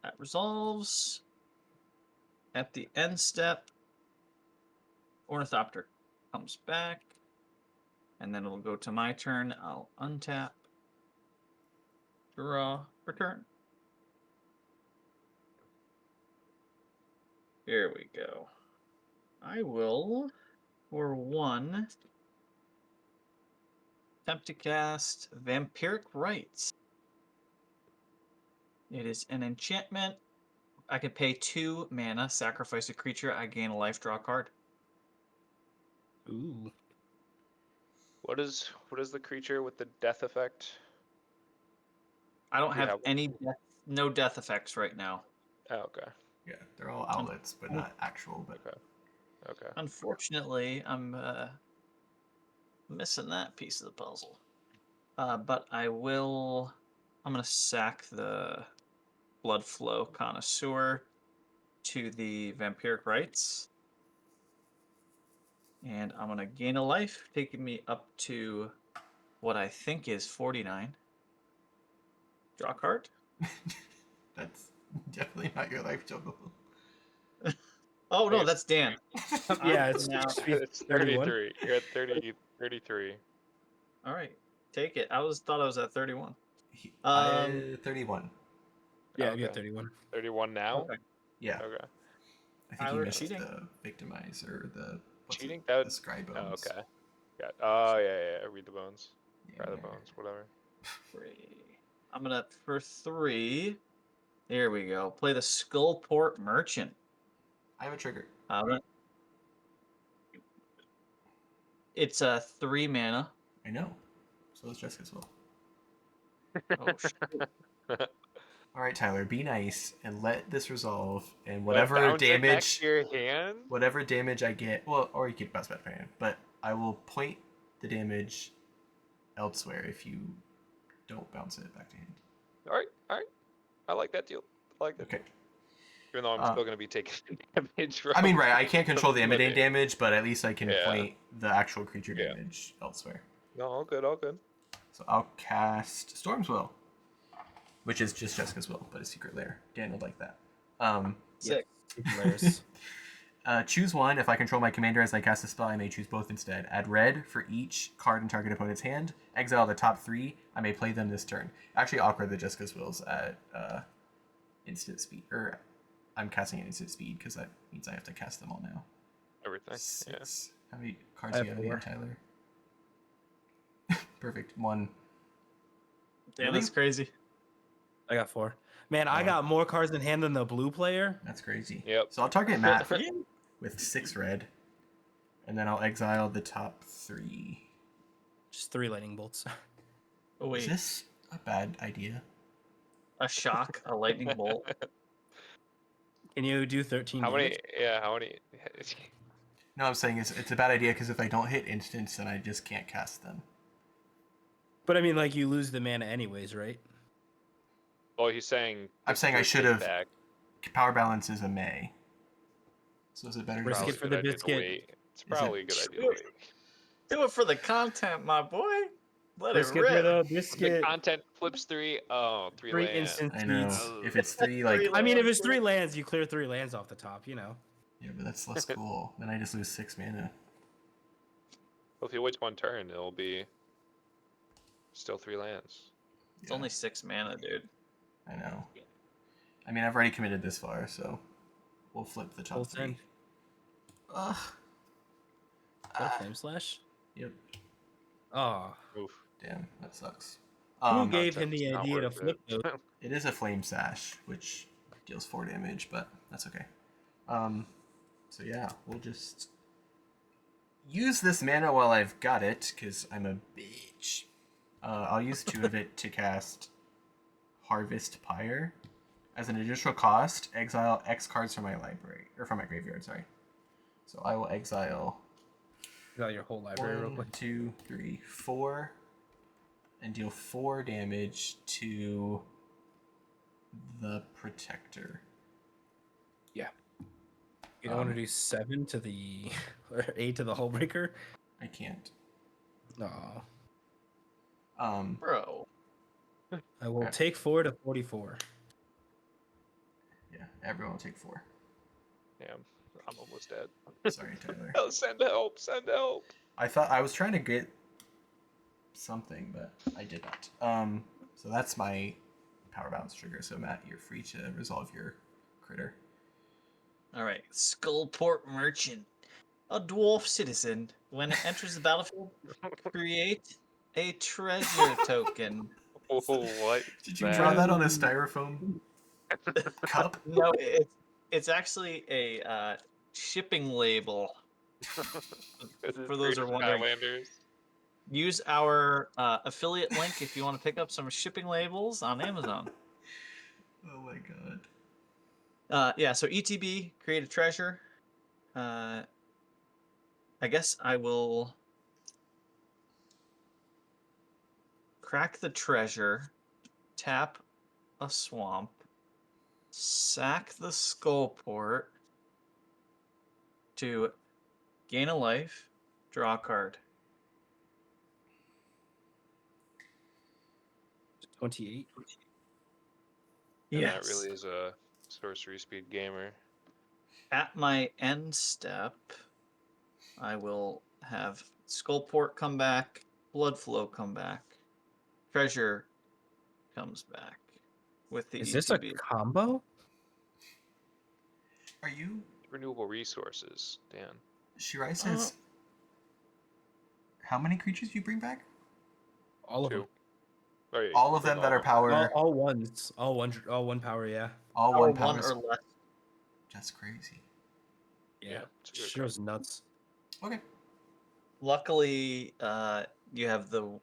That resolves. At the end step, Ornithopter comes back. And then it'll go to my turn. I'll untap, draw, return. Here we go. I will, for 1, attempt to cast Vampiric Rites. It is an enchantment. I can pay 2 mana, sacrifice a creature, I gain a life, draw a card. Ooh. What is the creature with the death effect? I don't Do you have have- any no death effects right now. Oh, okay. Yeah, they're all outlets, but not actual. But Okay. Unfortunately, I'm missing that piece of the puzzle. But I'm gonna sack the Blood Flow Connoisseur to the Vampiric Rites. And I'm gonna gain a life, taking me up to what I think is 49. Draw a card. that's definitely not your life total. Oh no, Yes. that's Dan. Yeah, I'm it's now. It's 31. 33. You're at 33. All right, take it. Thought I was at 31. I 31. Yeah, Okay. you got 31. 31 now? Okay. Yeah, Okay. I think you Tyler missed cheating? the victimize or the Cheating? the scry bones. Oh, okay. Got. Oh, yeah. Read the bones. Yeah. Try the bones, whatever. 3. I'm gonna for 3. There we go. Play the Skullport Merchant. I have a trigger. It's a 3 mana. I know. So is Jessica as well. Oh shit. All right, Tyler, be nice and let this resolve. And What, whatever bounce it back damage, to your hand? whatever damage I get, well, or you keep bounce back to my hand. But I will point the damage elsewhere if you don't bounce it back to hand. All right. I like that deal. I like that. Okay. Even though I'm still going to be taking damage from... I mean, right, I can't control the from Imodane damage, but at least I can Yeah. point the actual creature Yeah. damage elsewhere. No, all good. So I'll cast Storm's Will, which is just Jessica's Will, but a secret lair. Dan would like that. Sick. Layers. Choose one. If I control my commander as I cast a spell, I may choose both instead. Add red for each card in target opponent's hand. Exile the top 3. I may play them this turn. Actually, awkward that Jessica's Will's at instant speed. Or I'm casting at instant speed because that means I have to cast them all now. Everything. 6. How many cards I do you have have in hand, 4. Tyler? Perfect. 1. Damn, Really? that's crazy. I got 4. Man, I Oh. got more cards in hand than the blue player. That's crazy. Yep. So I'll target Matt with 6 red. And then I'll exile the top 3. Just 3 lightning bolts. Oh Is wait. this a bad idea. A shock, a lightning bolt. Can you do 13 How damage? many? Yeah, how many? No, I'm saying it's a bad idea because if I don't hit instants, then I just can't cast them. But I mean, like, you lose the mana anyways, right? Well, he's saying. I'm saying I your should take have. back. Power balance is a May. So is it better Risk to Probably it a for good the idea to biscuit. wait. It's Is it- probably a good idea to Do wait. Do it for the content, my boy. Let Risk it it for rip. the The biscuit. content flips 3. Oh, 3 3 lands. instant I know. speeds. If it's 3, Three like I mean, if lands, it's 3 lands, you clear 3 lands off the top, you know. yeah, but that's less cool. Then I just lose 6 mana. Well, if he waits 1 turn, it'll be still 3 lands. It's Yeah, only 6 mana, dude. I know. I mean, I've already committed this far, so we'll flip the Full top 3. send. Ugh. Is that a flame slash? Yep. Oh, Oof. Damn, that sucks. who Um, gave Content him is the not idea to worth flip it. those? it is a flame sash, which deals 4 damage, but that's okay. So yeah, we'll just use this mana while I've got it, because I'm a bitch. I'll use 2 of it to cast Harvest Pyre. As an additional cost, exile X cards from my library, or from my graveyard, sorry. So I will exile Got your whole library real 1, quick. 2, 3, 4, and deal 4 damage to the Protector. Yeah. You don't want to do 7 to the or 8 to the hull breaker? I can't. No. Bro. I will Okay. take 4 to 44. Yeah, everyone will take 4. Damn, I'm almost dead. Sorry, Tyler. Oh, send help! Send help! I thought I was trying to get something, but I did not. So that's my power balance trigger. So Matt, you're free to resolve your critter. Alright. Skullport Merchant. A dwarf citizen. When it enters the battlefield, create a treasure token. Oh, what? Did you draw That? that on a styrofoam cup? No, it's actually a shipping label. For those who are wondering, Skylanders. use our affiliate link if you want to pick up some shipping labels on Amazon. Oh my god. Yeah, so ETB, create a treasure. I guess I will crack the treasure, tap a swamp, sack the skullport to gain a life, draw a card. 28. And Yes. that really is a sorcery speed gamer. At my end step, I will have Skullport come back, Bloodflow come back, Treasure comes back with the Is this a ETB. combo? Are you? Renewable resources, Dan. Shirei says. How many creatures do you bring back? All of 2. them. Oh, yeah, you All can of bring them that are them. power. All ones. All one power, yeah. All Power one power. one or less. That's crazy. Yeah. it's a good Sure was nuts. Okay. Luckily, you have the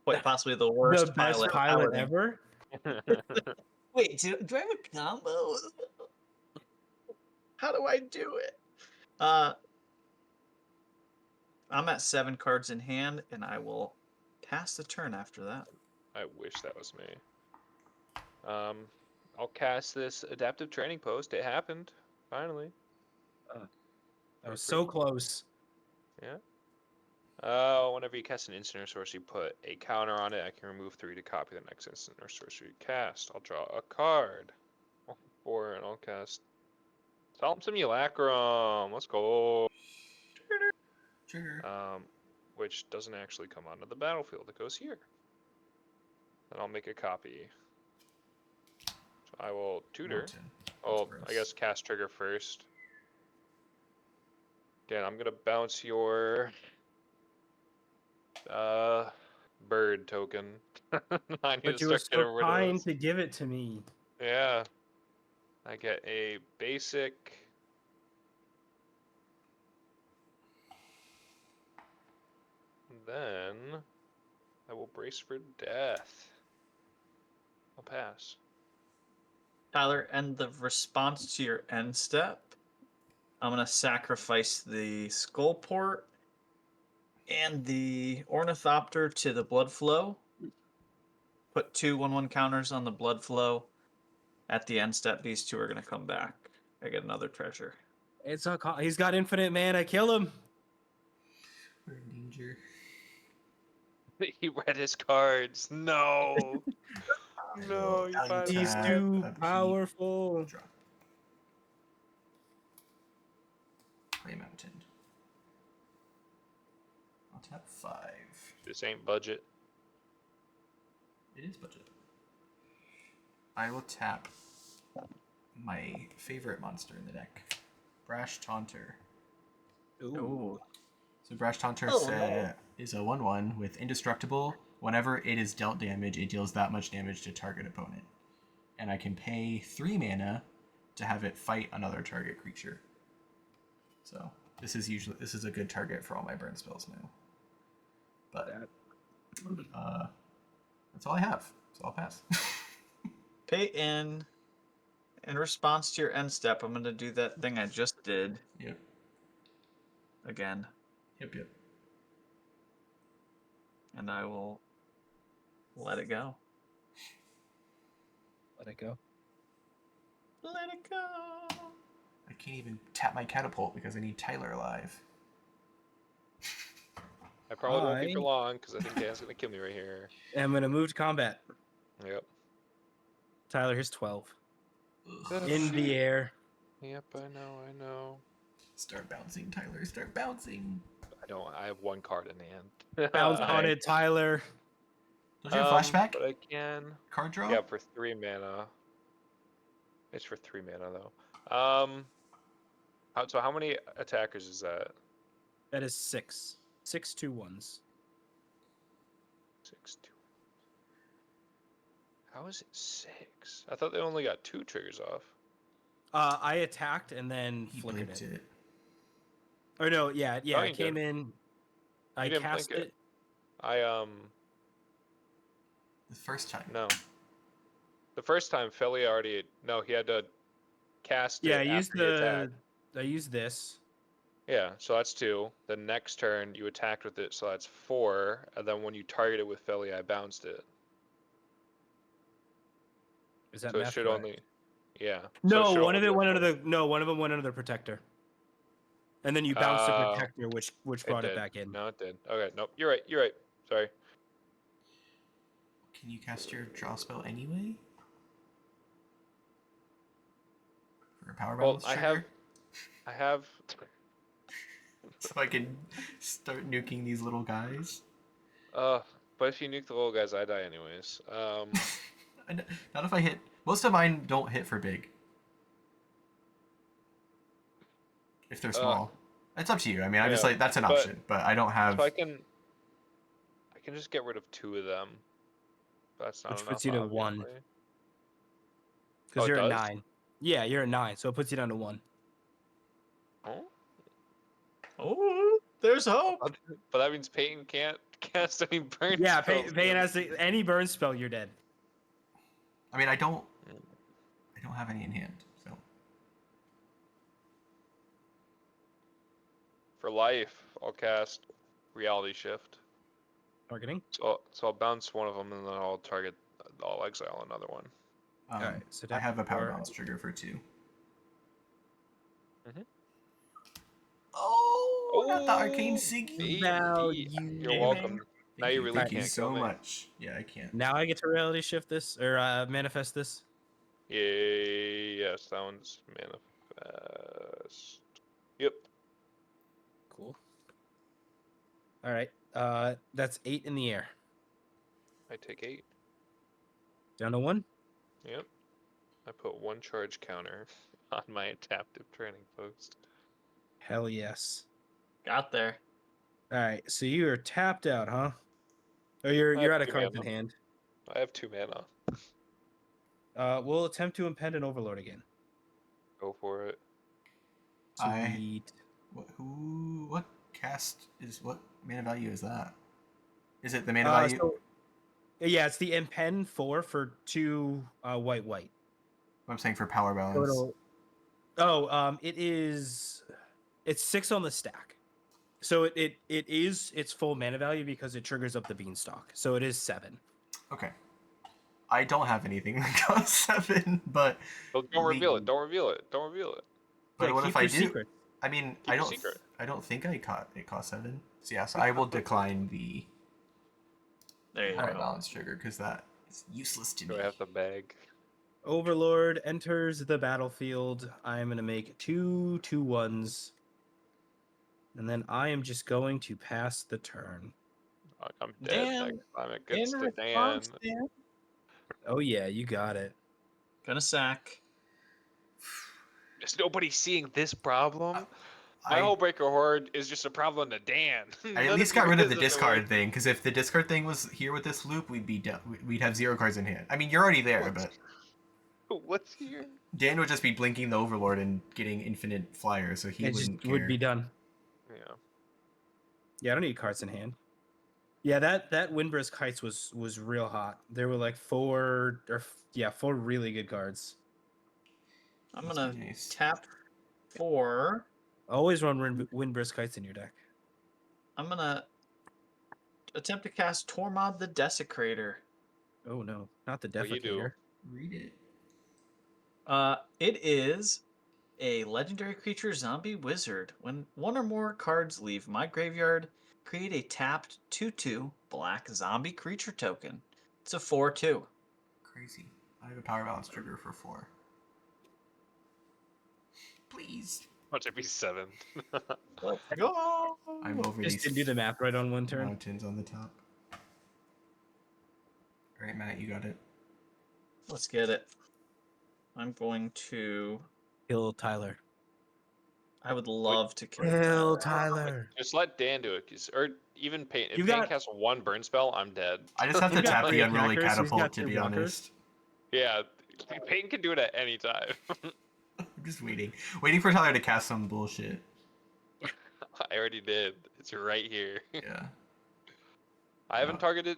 quite possibly the worst The best pilot paladin. ever? Wait, do I have a combo? How do I do it? I'm at 7 cards in hand, and I will pass the turn after that. I wish that was me. I'll cast this adaptive training post. It happened, finally. That was so close. Yeah. Whenever you cast an instant or sorcery, put a counter on it. I can remove 3 to copy the next instant or sorcery you cast. I'll draw a card. 4, and I'll cast Solemn Simulacrum. Let's go. Trigger. Which doesn't actually come onto the battlefield. It goes here. And I'll make a copy. So I will tutor. Norton. Oh, gross. I guess cast trigger first. Again, I'm gonna bounce your bird token. I need But to you were start getting so rid of kind those. to give it to me. Yeah. I get a basic. Then I will brace for death. I'll pass. Tyler, and the response to your end step, I'm gonna sacrifice the skull port and the ornithopter to the blood flow. Put 2/1/1 counters on the blood flow. At the end step, these two are gonna come back. I get another treasure. He's got infinite mana. Kill him. We're in danger. He read his cards. No. No, you finally He's Untap, too upkeep, powerful. drop. Play Mountain. I'll tap 5. This ain't budget. It is budget. I will tap my favorite monster in the deck, Brash Taunter. Ooh. So Brash Taunter is a 1/1 with indestructible. Whenever it is dealt damage, it deals that much damage to target opponent. And I can pay 3 mana to have it fight another target creature. So this is a good target for all my burn spells now. But that's all I have. So I'll pass. Pay in response to your end step, I'm gonna do that thing I just did Yep. again, Yep. and I will let it go. Let it go. Let it go. I can't even tap my catapult because I need Tyler alive. I probably won't be for long because I think Dan's gonna kill me right here. I'm gonna move to combat. Yep. Tyler, here's 12. Ugh. In the air. Yep, I know. Start bouncing, Tyler. Start bouncing. I have 1 card in hand. Bounce on it, Tyler. Don't you have flashback? But I can. Card draw? Yeah, for 3 mana. It's for 3 mana though. So how many attackers is that? That is 6. 6 2/1s. 6, 2. How is it 6? I thought they only got 2 triggers off. I attacked and then He flickered blinked it. it. Or no, yeah, No, I you came didn't. in. I You didn't cast blink it. The first time. No. The first time Phelia already he had to cast Yeah, it after he attacked. I used this. Yeah, so that's 2. The next turn you attacked with it, so that's 4. And then when you target it with Phelia, I bounced it. Is that So it math should correct? only, yeah. So it No, should one of only it be went a under 4. the one of them went under the protector. And then you bounced the protector, which brought it did. back in. No, it did. Okay, nope. You're right. Sorry. Can you cast your draw spell anyway? For a power Well, balance trigger? I have. So I can start nuking these little guys? But if you nuke the little guys, I die anyways. Not if I hit. Most of mine don't hit for big. If they're small. It's up to you. I mean, I just Yeah, that's an but- option, but I don't have. So I can just get rid of 2 of them. That's not Which enough, puts you to 1. obviously. Because you're it at does? 9. Yeah, you're at 9, so it puts you down to 1. Oh? Oh, there's hope. But that means Peyton can't cast any burn Yeah, spells. Payne has any burn spell, you're dead. I mean, I don't have any in hand, so. For life, I'll cast Reality Shift. Targeting. So I'll bounce one of them and then I'll exile another one. Alright, so I have a power four. balance trigger for 2. Mhm. Oh, not the arcane Siggy. baby. Now You're you- welcome. Now you really Thank can't you so kill me. much. Yeah, I can't. Now I get to reality shift this or manifest this. Yes, that one's manifest. Yep. Cool. All right. That's 8 in the air. I take 8. Down to 1. Yep. I put 1 charge counter on my adaptive training post. Hell yes. Got there. All right. So you are tapped out, huh? Or I you're have out of 2 cards in mana. hand. I have 2 mana. We'll attempt to impend an overlord again. Go for it. Sweet. What cast is what mana value is that? Is it the mana value? Yeah, it's the impen 4 for 2 white white. I'm saying for power balance. So it's 6 on the stack. So it's full mana value because it triggers up the beanstalk. So it is 7. Okay. I don't have anything that costs 7, but Don't reveal it. Don't reveal it. Don't reveal it. but Yeah, what keep if I your do? secret. I mean, Keep your secret. I don't think it costs 7. So yeah, so I will decline the There you power go. balance trigger because that is useless to Do me. I have the bag? Overlord enters the battlefield. I'm going to make 2 2/1s. And then I am just going to pass the turn. I'm dead Dan, next time it in gets to Dan. response, Dan, Oh, yeah, you got it. gonna sack. Is nobody seeing this problem? My I whole breaker horde is just a problem to Dan. I at least got rid of the discard thing because if the discard thing was here with this loop, we'd be done. We'd have 0 cards in hand. I mean, you're already there, but What's here? Dan would just be blinking the Overlord and getting infinite flyer, so he It wouldn't just care. would be done. Yeah. Yeah, I don't need cards in hand. Yeah, that Windbrisk Heights was real hot. There were like 4 really good cards. I'm Must gonna be nice. tap 4. Always run Windbrisk Heights in your deck. I'm gonna attempt to cast Tormod the Desecrator. Oh no, not the What you do? Defecator. Read it. It is a legendary creature zombie wizard. When one or more cards leave my graveyard, create a tapped 2/2 black zombie creature token. It's a 4/2. Crazy. I have a power balance trigger for 4. Please. Watch it be 7. Let's go. I'm over Just these didn't do the math right on one turn. mountains on the top. All right, Matt, you got it. Let's get it. I'm going to. Kill Tyler. I would love to kill Kill Tyler. Tyler. Just let Dan do it, or even Paint. If You Paint got- casts 1 burn spell, I'm dead. I just have to You've got tap the 3 unruly attackers, he's catapult got to 2 be blockers. honest. Yeah, Peyton can do it at any time. I'm just waiting for Tyler to cast some bullshit. I already did. It's right here. Yeah, I haven't targeted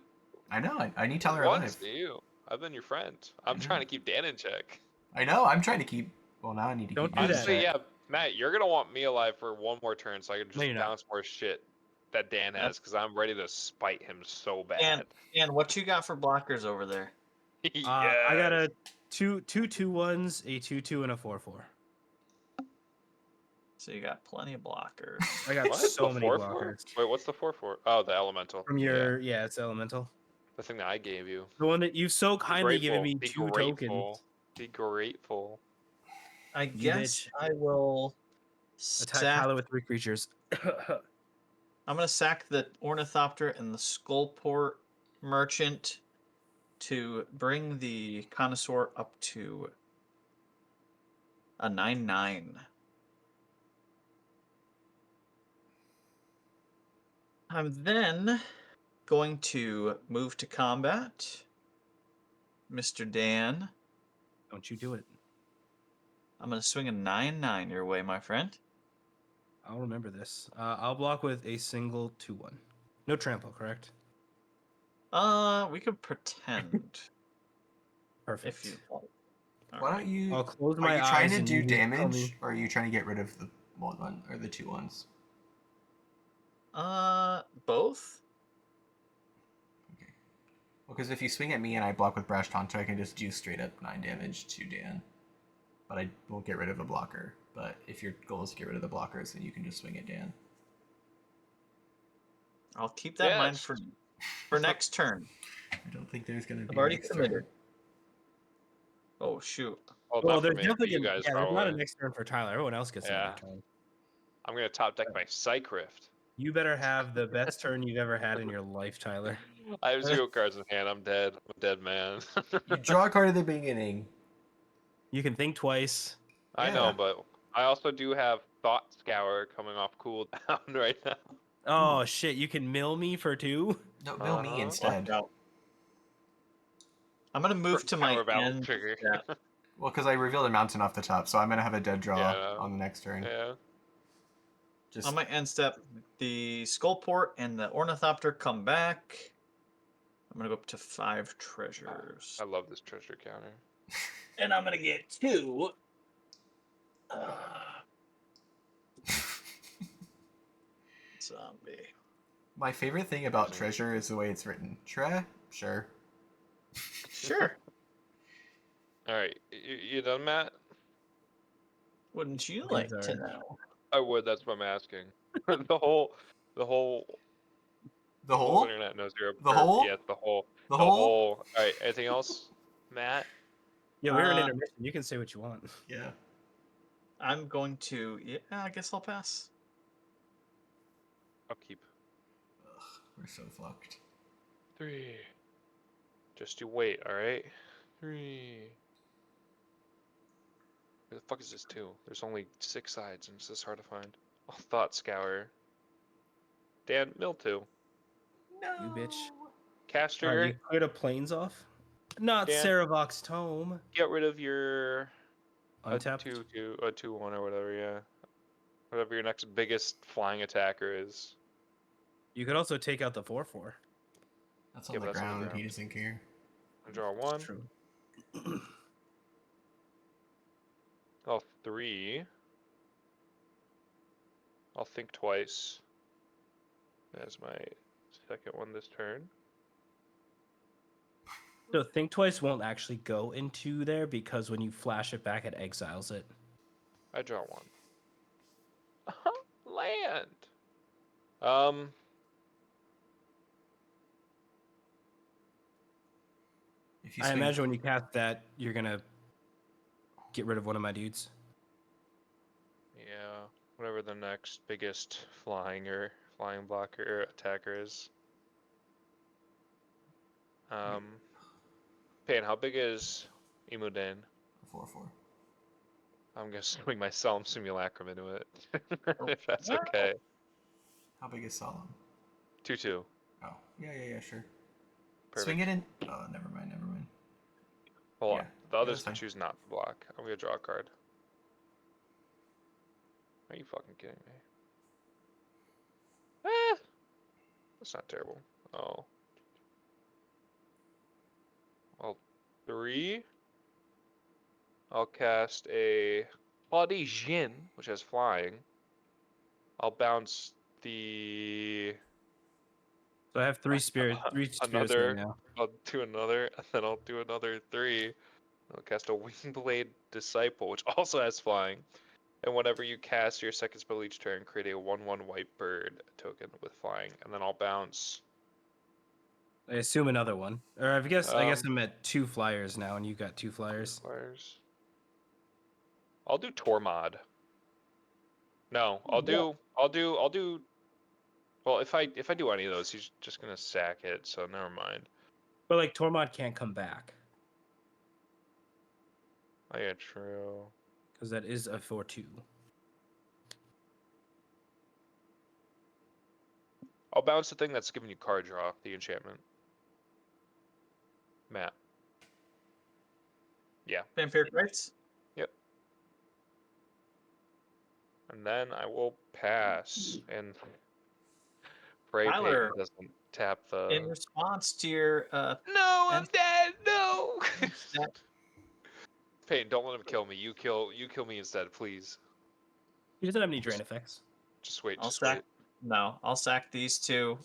I know. I need Tyler once alive. to you. I've been your friend. I'm know. trying to keep Dan in check. I know. I'm trying to keep. Well, now I need to Don't keep. do you in that. Honestly, check. yeah, Matt, you're gonna want me alive for 1 more turn so I can No, just you're not. bounce more shit that Dan has because I'm ready to spite him so bad. And what you got for blockers over there? Yeah. I got a 2 2/1s, a 2/2, and a 4/4. So you got plenty of blockers. I got What? so The many 4/4? blockers. Wait, what's the 4/4? Oh, the elemental. From your it's elemental. The thing that I gave you. The one that you've so Be kindly given grateful. me Be 2 grateful. tokens. Be grateful. I You guess bitch. I will Attack sack. Tyler with 3 creatures. I'm gonna sack the Ornithopter and the Skullport Merchant to bring the Connoisseur up to a 9/9. I'm then going to move to combat. Mr. Dan, Don't you do it. I'm going to swing a 9/9 your way, my friend. I'll remember this. I'll block with a single 2/1. No trample, correct? We could pretend Perfect. if you want. Why don't you? I'll close Are my you trying eyes to and do you just tell damage, me- or are you trying to get rid of the 1/1 or the 2/1s? Both? Okay. Well, because if you swing at me and I block with Brash Tonto, I can just do straight up 9 damage to Dan. But I won't get rid of a blocker. But if your goal is to get rid of the blockers, then you can just swing at Dan. I'll keep that in mind Yes. for next turn. I don't think there's gonna be. I've already next committed. turn. Oh, shoot. Well, Well, not for there's me, for definitely you guys there's probably. not a next turn for Tyler. Everyone else gets Yeah. another turn. I'm gonna top deck my Psych Rift. You better have the best turn you've ever had in your life, Tyler. I have 0 cards in hand. I'm dead. I'm a dead man. You draw a card at the beginning. You can think twice. I Yeah. know, but I also do have Thought Scour coming off cooldown right now. Oh shit! You can mill me for 2. No, mill me Uh-huh. instead. Watch out. I'm going to move to my Power Battle end trigger. step. Well, because I revealed a mountain off the top, so I'm gonna have a dead draw Yeah, I know. on the next turn. Yeah. Just On my end step, the Skullport and the Ornithopter come back. I'm gonna go up to 5 treasures. I love this treasure counter. And I'm gonna get 2. Zombie. My favorite thing about treasure is the way it's written. Sure. Sure. All right, you done, Matt? Wouldn't you Okay, like to sorry. know? I would. That's what I'm asking. the whole The whole hole? internet knows you're a The perp. hole? Yes, the whole. The The hole? whole. All right. Anything else, Matt? Yeah, we're in Uh, intermission. You can say what you want. Yeah. I'm going to. Yeah, I guess I'll pass. I'll keep Ugh, we're so fucked. 3. Just you wait. All right. 3. Where the fuck is this 2? There's only 6 sides, and it's this hard to find. Oh, Thought Scour. Dan, mill 2. No. You bitch. Caster, You cleared a planes off? Not Dan, Saravox Tome. get rid of your Untapped. 2/1 or whatever. Yeah, whatever your next biggest flying attacker is. You could also take out the 4/4. That's Yeah, on but the that's on the ground. He ground. doesn't care. I draw 1. True. I'll 3. I'll think twice. That's my second one this turn. So Think Twice won't actually go into there because when you flash it back, it exiles it. I draw 1. Land. Um. If you I swing, imagine when you cast that, you're gonna get rid of one of my dudes. Yeah. Whatever the next biggest flying blocker or attacker is. Payne, how big is Imodane? 4/4. I'm gonna swing my Solemn Simulacrum into it. Oh, if that's wow. okay. How big is Solemn? 2/2. Oh, yeah, sure. Perfect. Swing it in. Oh, never mind. Hold Yeah, on. The yeah, others that's can fine. choose not to block. I'm gonna draw a card. Are you fucking kidding me? That's not terrible. Oh. Well, 3. I'll cast a Body Jin, which has flying. I'll bounce the So I have three spirits right another. now. I'll do another, and then I'll do another 3. I'll cast a Wingblade Disciple, which also has flying. And whenever you cast your second spell each turn, create a 1/1 white bird token with flying, and then I'll bounce. I assume another one, or I guess Um, I'm at 2 flyers now, and you got 2 flyers. Flyers. I'll do Tormod. No, What? I'll do. Well, if I do any of those, he's just gonna sack it. So never mind. But like Tormod can't come back Oh yeah, true. because that is a 4/2. I'll bounce the thing that's giving you card draw, the enchantment. Matt. Yeah. Vampiric Rites? Yep. And then I will pass and pray Tyler, Peyton doesn't tap the. in response to your No, I'm and dead. No. that Peyton, don't let him kill me. You kill me instead, please. He doesn't have any drain effects. Just wait. I'll Just sack. wait. No, I'll sack these 2.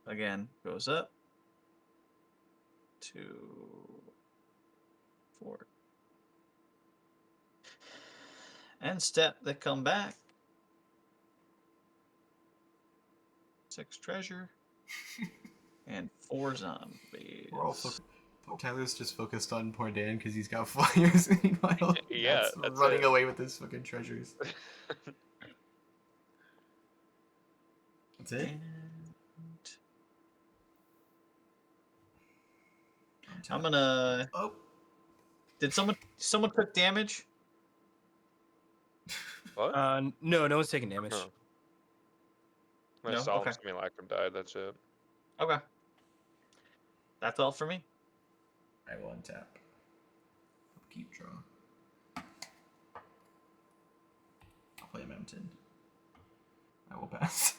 Again, goes up. 2, 4. And step, they come back. 6 treasure. And 4 zombies. We're all Tyler's just focused on poor Dan because he's got flyers. Meanwhile, Yeah, Matt's that's running it. away with his fucking treasures. That's it. And I'm gonna. Oh. Did someone took damage? What? No one's taking damage. Huh. My No? Solemn Okay. Simulacrum died. That's it. Okay. That's all for me. I will untap. Keep draw. I'll play a mountain. I will pass.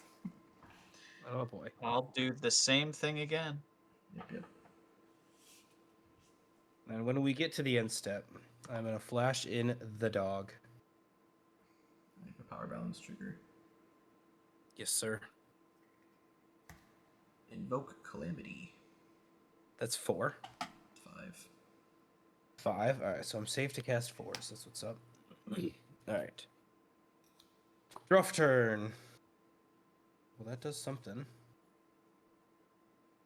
Oh boy. I'll do the same thing again. Yep. And when we get to the end step, I'm gonna flash in the dog. I have a power balance trigger. Yes, sir. Invoke Calamity. That's 4. 5. 5. All right, so I'm safe to cast 4s. That's what's up. All right. Draw for turn. Well, that does something.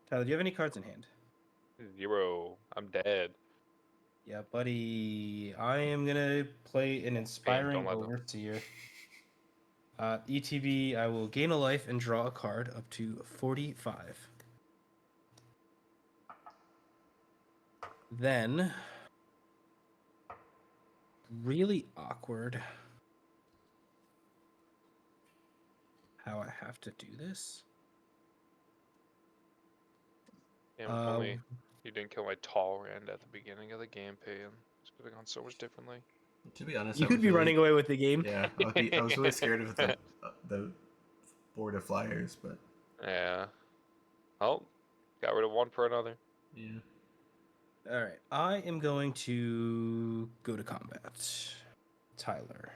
Tyler, do you have any cards in hand? 0. I'm dead. Yeah, buddy. I am gonna play an inspiring let them. overseer. ETB, I will gain a life and draw a card up to 45. Then, really awkward how I have to do this. Damn, if only you didn't kill my tall rand at the beginning of the campaign. This could have gone so much differently. To be honest, You I could was be really, running away with the game. Yeah, I was really scared of the board of flyers, but Yeah. Oh, got rid of one for another. yeah. All right, I am going to go to combat. Tyler.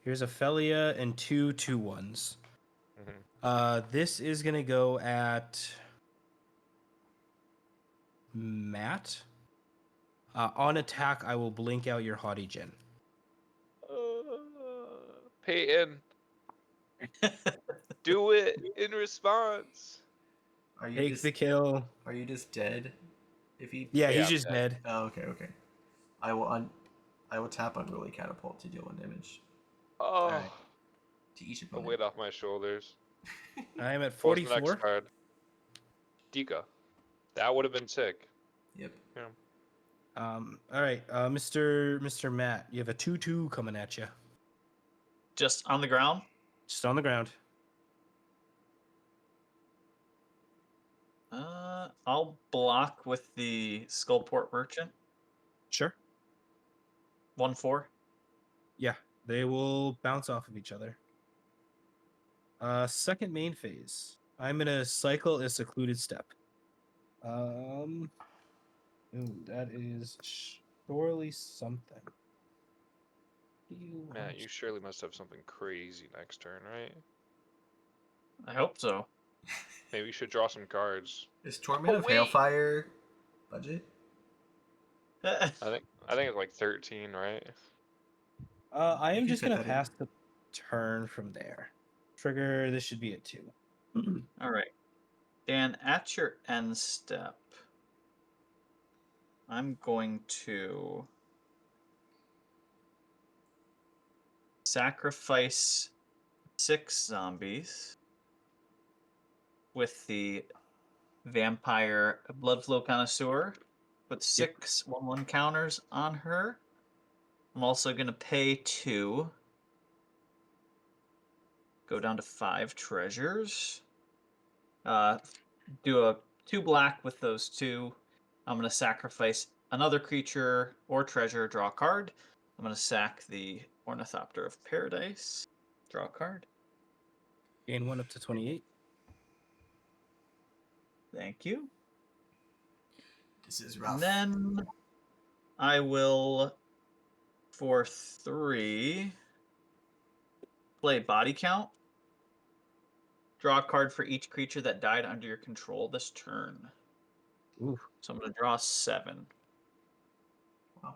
Here's a Phelia and 2 2/1s. This is gonna go at Matt. On attack, I will blink out your haughty Jin. Peyton, do it in response. Are you Take just the kill. Are you just dead? If he Yeah, Yeah, he's I'm just dead. dead. Oh, okay. I will tap Unruly Catapult to deal 1 damage Oh, Alright. to each the opponent. weight off my shoulders. I am at What's the next 44. card? Dika. That would have been sick. Yep. Yeah. All right, Mr. Matt, you have a 2/2 coming at you, Just on the ground. just on the ground. I'll block with the Skullport Merchant. Sure. 1/4. Yeah, they will bounce off of each other. Second main phase. I'm gonna cycle a secluded step. Ooh, that is surely something. Matt, you surely must have something crazy next turn, right? I hope so. Maybe you should draw some cards. Is Torment of wait. Hailfire budget? I think it's like 13, right? I You am can just fit gonna that in. pass the turn from there. Trigger. This should be a 2. All right. Dan, at your end step, I'm going to sacrifice 6 zombies with the vampire Bloodflow Connoisseur. Put 6 1/1 counters on her. I'm also going to pay 2. Go down to 5 treasures. Do a 2 black with those 2. I'm going to sacrifice another creature or treasure, draw a card. I'm going to sack the Ornithopter of Paradise, draw a card. Gain 1 up to 28. Thank you. This is rough. And then I will, for 3, play Body Count. Draw a card for each creature that died under your control this turn. Ooh. So I'm going to draw 7. Wow.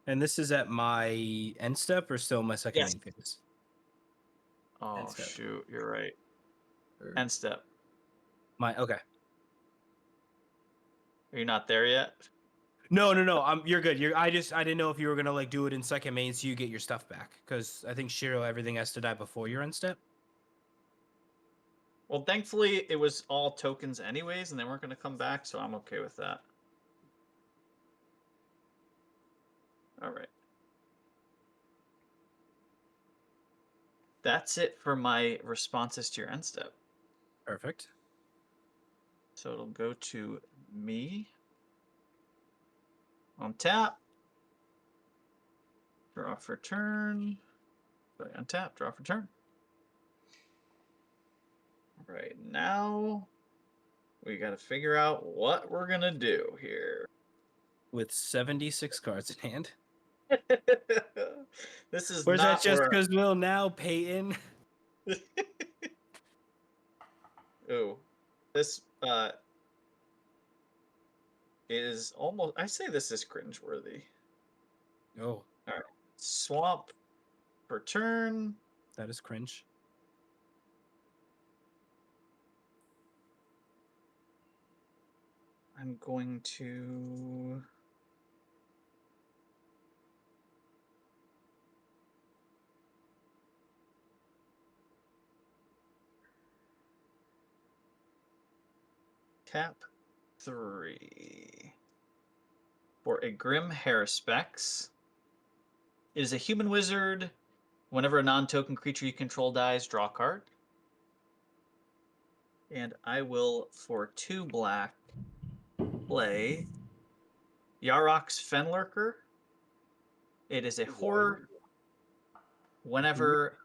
And this is at my end step or still my second Yes. main phase? Oh, End step. shoot. You're right. Or- End step. Okay. Are you not there yet? No. You're good. I didn't know if you were gonna like do it in second main so you get your stuff back. Because I think Shirei, everything has to die before your end step. Well, thankfully, it was all tokens anyways, and they weren't going to come back, so I'm okay with that. All right. That's it for my responses to your end step. Perfect. So it'll go to me. On tap. Draw for turn. Play on tap. Draw for turn. Right now, we got to figure out what we're gonna do here. With 76 cards in hand. This is Or is that not just where. because Will now, Peyton? Ooh, this is almost. I say this is cringeworthy. Oh, All right, swamp per turn. that is cringe. I'm going to. Tap 3 for a Grim Haruspex. It is a human wizard. Whenever a non-token creature you control dies, draw a card. And I will, for 2 black, play Yarok's Fenlurker. It is a horror. Whenever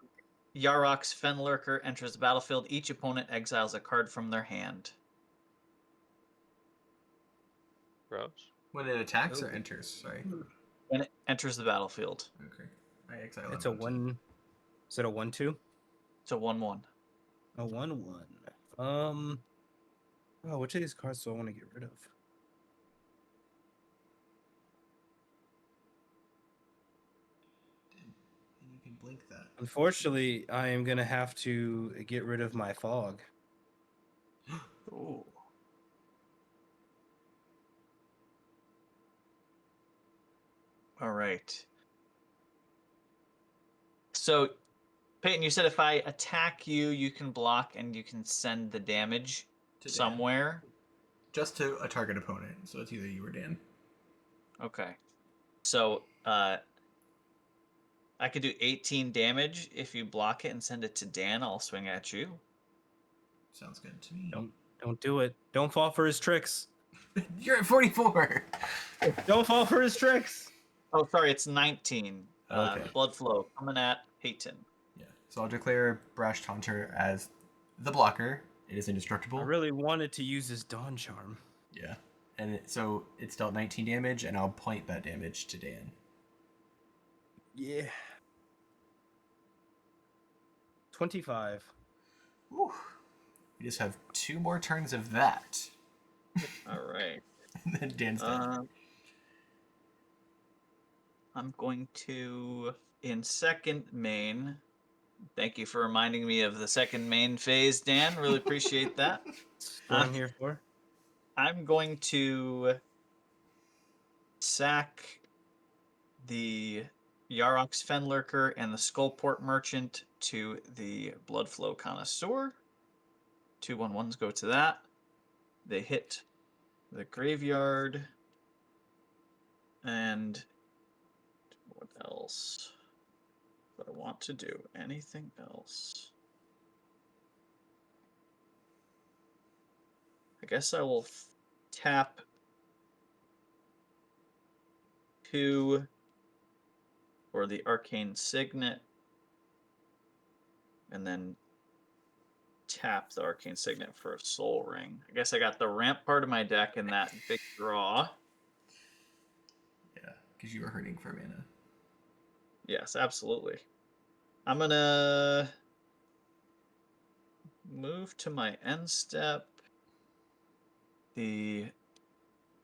Yarok's Fenlurker enters the battlefield, each opponent exiles a card from their hand. Gross. When it attacks Oh. or enters? Sorry. When it enters the battlefield. Okay. I exile It's it a onto- 1. Is it a 1/2? It's a 1/1. A 1/1. Oh, which of these cards do I want to get rid of? And you can blink that. Unfortunately, I am gonna have to get rid of my fog. Ooh. All right. So, Peyton, you said if I attack you, you can block and you can send the damage To Dan. somewhere. Just to a target opponent. So it's either you or Dan. Okay. So, I could do 18 damage if you block it and send it to Dan. I'll swing at you. Sounds good to me. Don't do it. Don't fall for his tricks. You're at 44! Don't fall for his tricks. Oh, sorry, it's 19. Okay. Blood flow coming at Peyton. Yeah. So I'll declare Brash Taunter as the blocker. It is indestructible. I really wanted to use his Dawn Charm. Yeah. And so it's dealt 19 damage, and I'll point that damage to Dan. Yeah. 25. Whew. We just have 2 more turns of that. All right. And then Dan's dead. I'm going to, in second main, thank you for reminding me of the second main phase, Dan. Really appreciate that. That's what I'm here for. I'm going to sack the Yarok's Fenlurker and the Skullport Merchant to the Bloodflow Connoisseur. 2/1/1s go to that. They hit the graveyard. And what else? What I want to do? Anything else? I guess I will tap 2 for the Arcane Signet, and then tap the Arcane Signet for a Soul Ring. I guess I got the ramp part of my deck in that big draw. Yeah, because you were hurting for mana. Yes, absolutely. I'm gonna move to my end step. The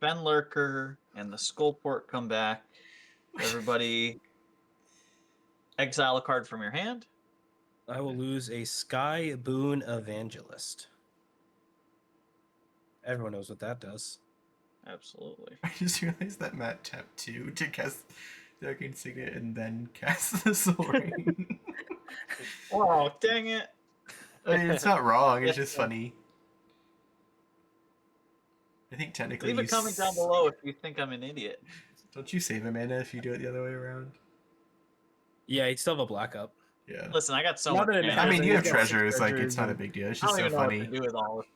Fenlurker and the Skullport come back. Everybody exile a card from your hand. I will lose a Sky Boon Evangelist. Everyone knows what that does. Absolutely. I just realized that Matt tapped 2 to cast the Arcane Signet and then cast the Soul Ring. Oh, dang it. I mean, it's not wrong, it's just funny. I think technically Leave a comment down below if you think I'm an idiot. Don't you save a mana if you do it the other way around? Yeah, he'd still have a black up. Yeah. Listen, I got so Not much that it mana. I mean, matters. you have He's got six treasures, like, treasures it's not a and- big deal. It's I just don't so even know funny. what to do with all this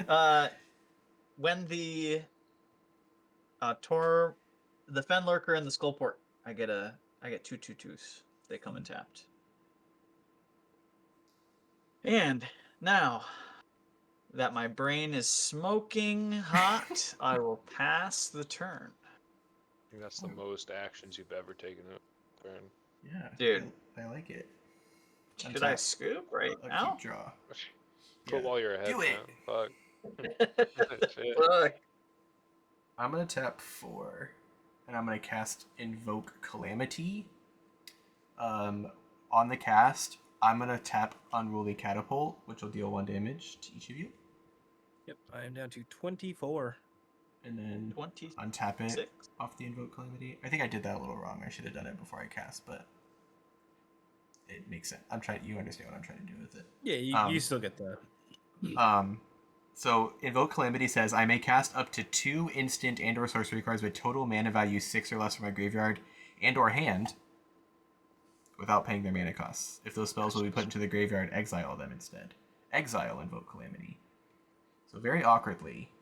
mana. When the the Fenlurker and the Skullport, I get 2/2/2s. They come in tapped. And Now that my brain is smoking hot, I will pass the turn. I think that's the most actions you've ever taken in a turn. Yeah, Dude. I like it. Should I Untap, scoop right a now? keep draw. Put Yeah. while you're ahead, Do it. man. Fuck. Shit. Fuck. I'm gonna tap 4, and I'm gonna cast Invoke Calamity. On the cast, I'm gonna tap Unruly Catapult, which will deal 1 damage to each of you, Yep, I am down to 24. and then 26. untap it off the Invoke Calamity. I think I did that a little wrong. I should have done it before I cast, but it makes sense. You understand what I'm trying to do with it. Yeah, you still get the. So Invoke Calamity says I may cast up to 2 instant and/or sorcery cards with total mana value 6 or less from my graveyard and/or hand, without paying their mana costs. If those spells will be put into the graveyard, exile them instead. Exile Invoke Calamity. So very awkwardly,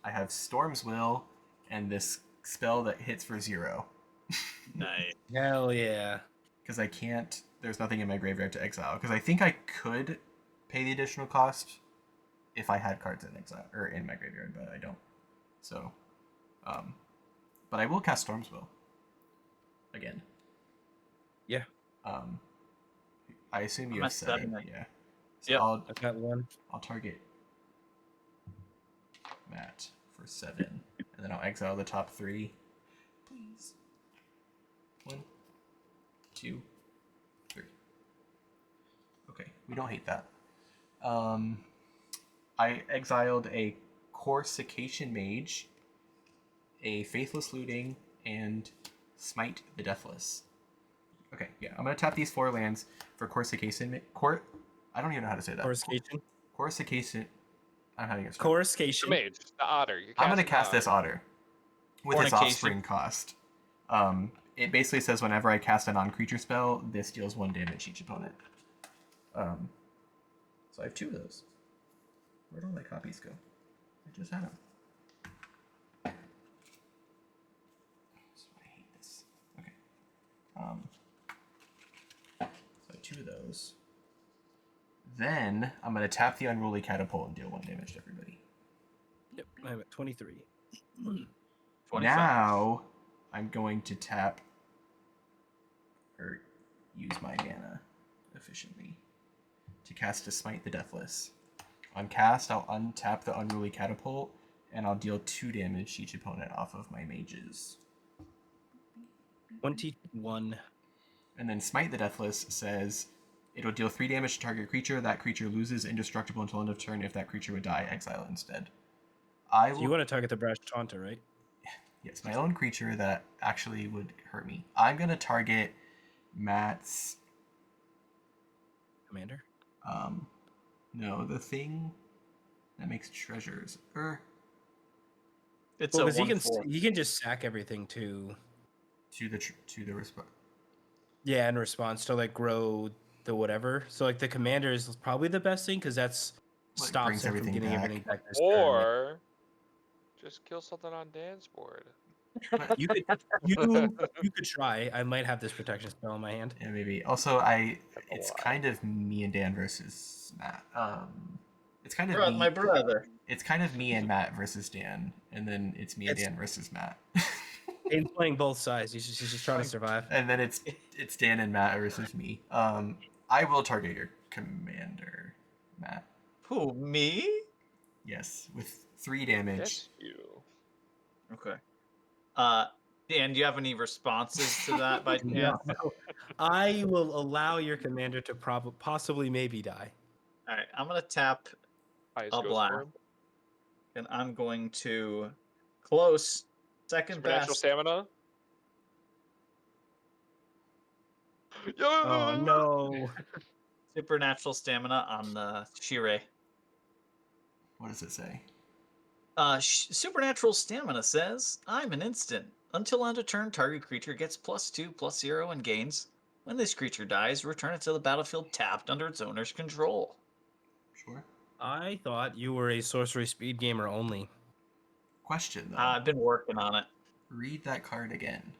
I have Storm's Will and this spell that hits for 0. Nice. Hell yeah. Because I can't, there's nothing in my graveyard to exile. Because I think I could pay the additional cost if I had cards in exile, or in my graveyard, but I don't. So, but I will cast Storm's Will. Again. Yeah. I assume you I'm have at 7. 7. Yeah. So Yep. I've got 1. I'll target Matt for 7, and then I'll exile the top 3. Please. 1, 2, 3. Okay, we don't hate that. I exiled a Corsication Mage, a Faithless Looting, and Smite the Deathless. Okay, yeah, I'm gonna tap these 4 lands for Corsication. I don't even know how to say that. Coruscation. Corsication. I'm having a stroke. The Coruscation. mage, the otter. I'm gonna cast this otter with its Fornication. offspring cost. It basically says whenever I cast a non-creature spell, this deals 1 damage each opponent. So I have 2 of those. Where'd all my copies go? I just had them. So I hate this. Okay. So I have 2 of those. Then I'm gonna tap the Unruly Catapult and deal 1 damage to everybody. Yep, I'm at 23. 25. Now I'm going to tap or use my mana efficiently to cast a Smite the Deathless. On cast, I'll untap the Unruly Catapult and I'll deal 2 damage to each opponent off of my mages. 21. And then Smite the Deathless says it'll deal 3 damage to target creature. That creature loses indestructible until end of turn. If that creature would die, exile it instead. So you want to target the Brash Taunter, right? Yes, my own creature that actually would hurt me. I'm gonna target Matt's. Commander? No, the thing that makes treasures. It's Well, a because 1/4. he can just sack everything to To the response. yeah in response to like grow the whatever. So like the commander is probably the best thing because that's Like, stops brings him from everything getting back. everything back this turn. Yeah. Or just kill something on Dan's board. You could try. I might have this protection spell in my hand. Yeah, maybe. Also, it's kind of me and Dan versus Matt. It's kind of me. My brother. It's kind of me and Matt versus Dan, and then it's me and Dan versus Matt. Dane's playing both sides. He's just trying to survive. And then it's Dan and Matt versus me. I will target your commander, Matt. Who, me? Yes, with 3 damage. Yes, you. Okay. Dan, do you have any responses to that by chance? No. I will allow your commander to possibly maybe die. All right, I'm gonna tap Highest a ghost black, form. and I'm going to close second Supernatural best. stamina. Oh no. Supernatural stamina on the Shirei. What does it say? Supernatural stamina says, I'm an instant. Until end of turn, target creature gets +2/+0 and gains. When this creature dies, return it to the battlefield tapped under its owner's control. Sure. I thought you were a sorcery speed gamer only. Question though. I've been working on it. Read that card again.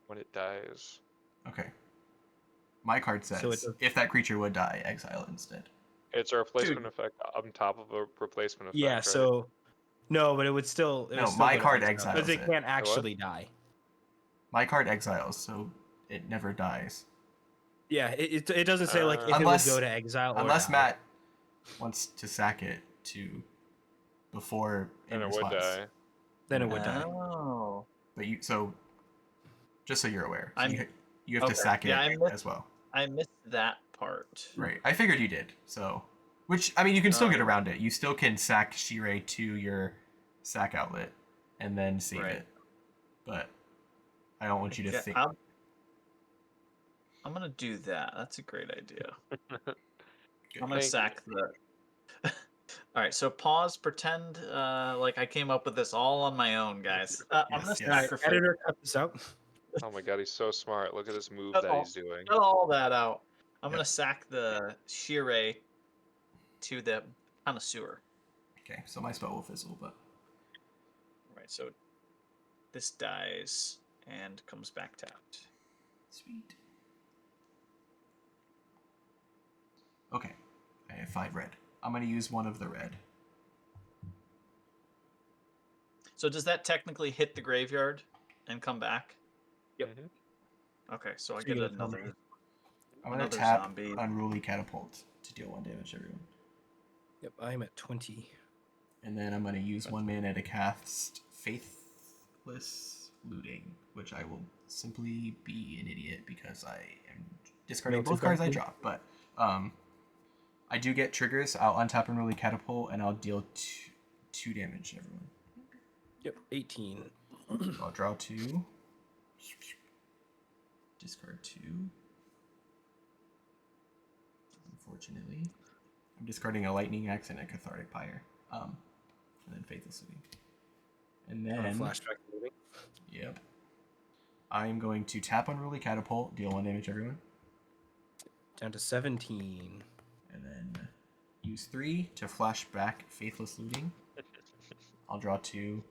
When it dies. Okay. My card So it says does- if that creature would die, exile it instead. It's a replacement Dude. effect on top of a replacement effect, Yeah. right? So no, but it would still. No, my card because exiles it it. can't what? actually die. My card exiles, so it never dies. Yeah, it doesn't say like if Unless- it would go to exile or Unless die. Matt wants to sack it to before And in it would response. die. Then it would die. Oh. But you just so you're aware, so I'm- you have to okay. sack it Yeah, I missed- as well. I missed that part. Right. I figured you did. So, which I mean, you can still get Um, around it. You still can sack Shirei to your sack outlet and then save Right. it. But I don't want you to Yeah, think. I'm gonna do that. That's a great idea. Good. I'm gonna Thank sack the. All right, so pause. Pretend like I came up with this all on my own, guys. I'm Yes, gonna yes. All right, sacrifice. editor, cut this out. Oh my god, he's so smart. Look at this move Cut that all- he's doing. Cut all that out. I'm Yep. gonna sack the Shirei to the connoisseur. Okay, so my spell will fizzle, but Right, so this dies and comes back tapped. sweet. Okay, I have 5 red. I'm gonna use one of the red. So does that technically hit the graveyard and come back? Yep. Mhm. Okay, so I So you get get another. I'm gonna Another tap zombie. Unruly Catapult to deal 1 damage to everyone. Yep, I'm at 20. And then I'm going to use 1 mana to cast Faithless Looting, which I will simply be an idiot because I am discarding No, both two cards I cards. drop. But I do get triggers. I'll untap Unruly Catapult and I'll deal 2 damage to everyone. Yep, 18. So I'll draw 2. Discard 2. Unfortunately. I'm discarding a Lightning Axe and a Cathartic Pyre. And then Faithless Looting. And then... Flashback moving. Yep. I'm going to tap Unruly Catapult, deal 1 damage to everyone. Down to 17. And then use 3 to flash back Faithless Looting. I'll draw 2,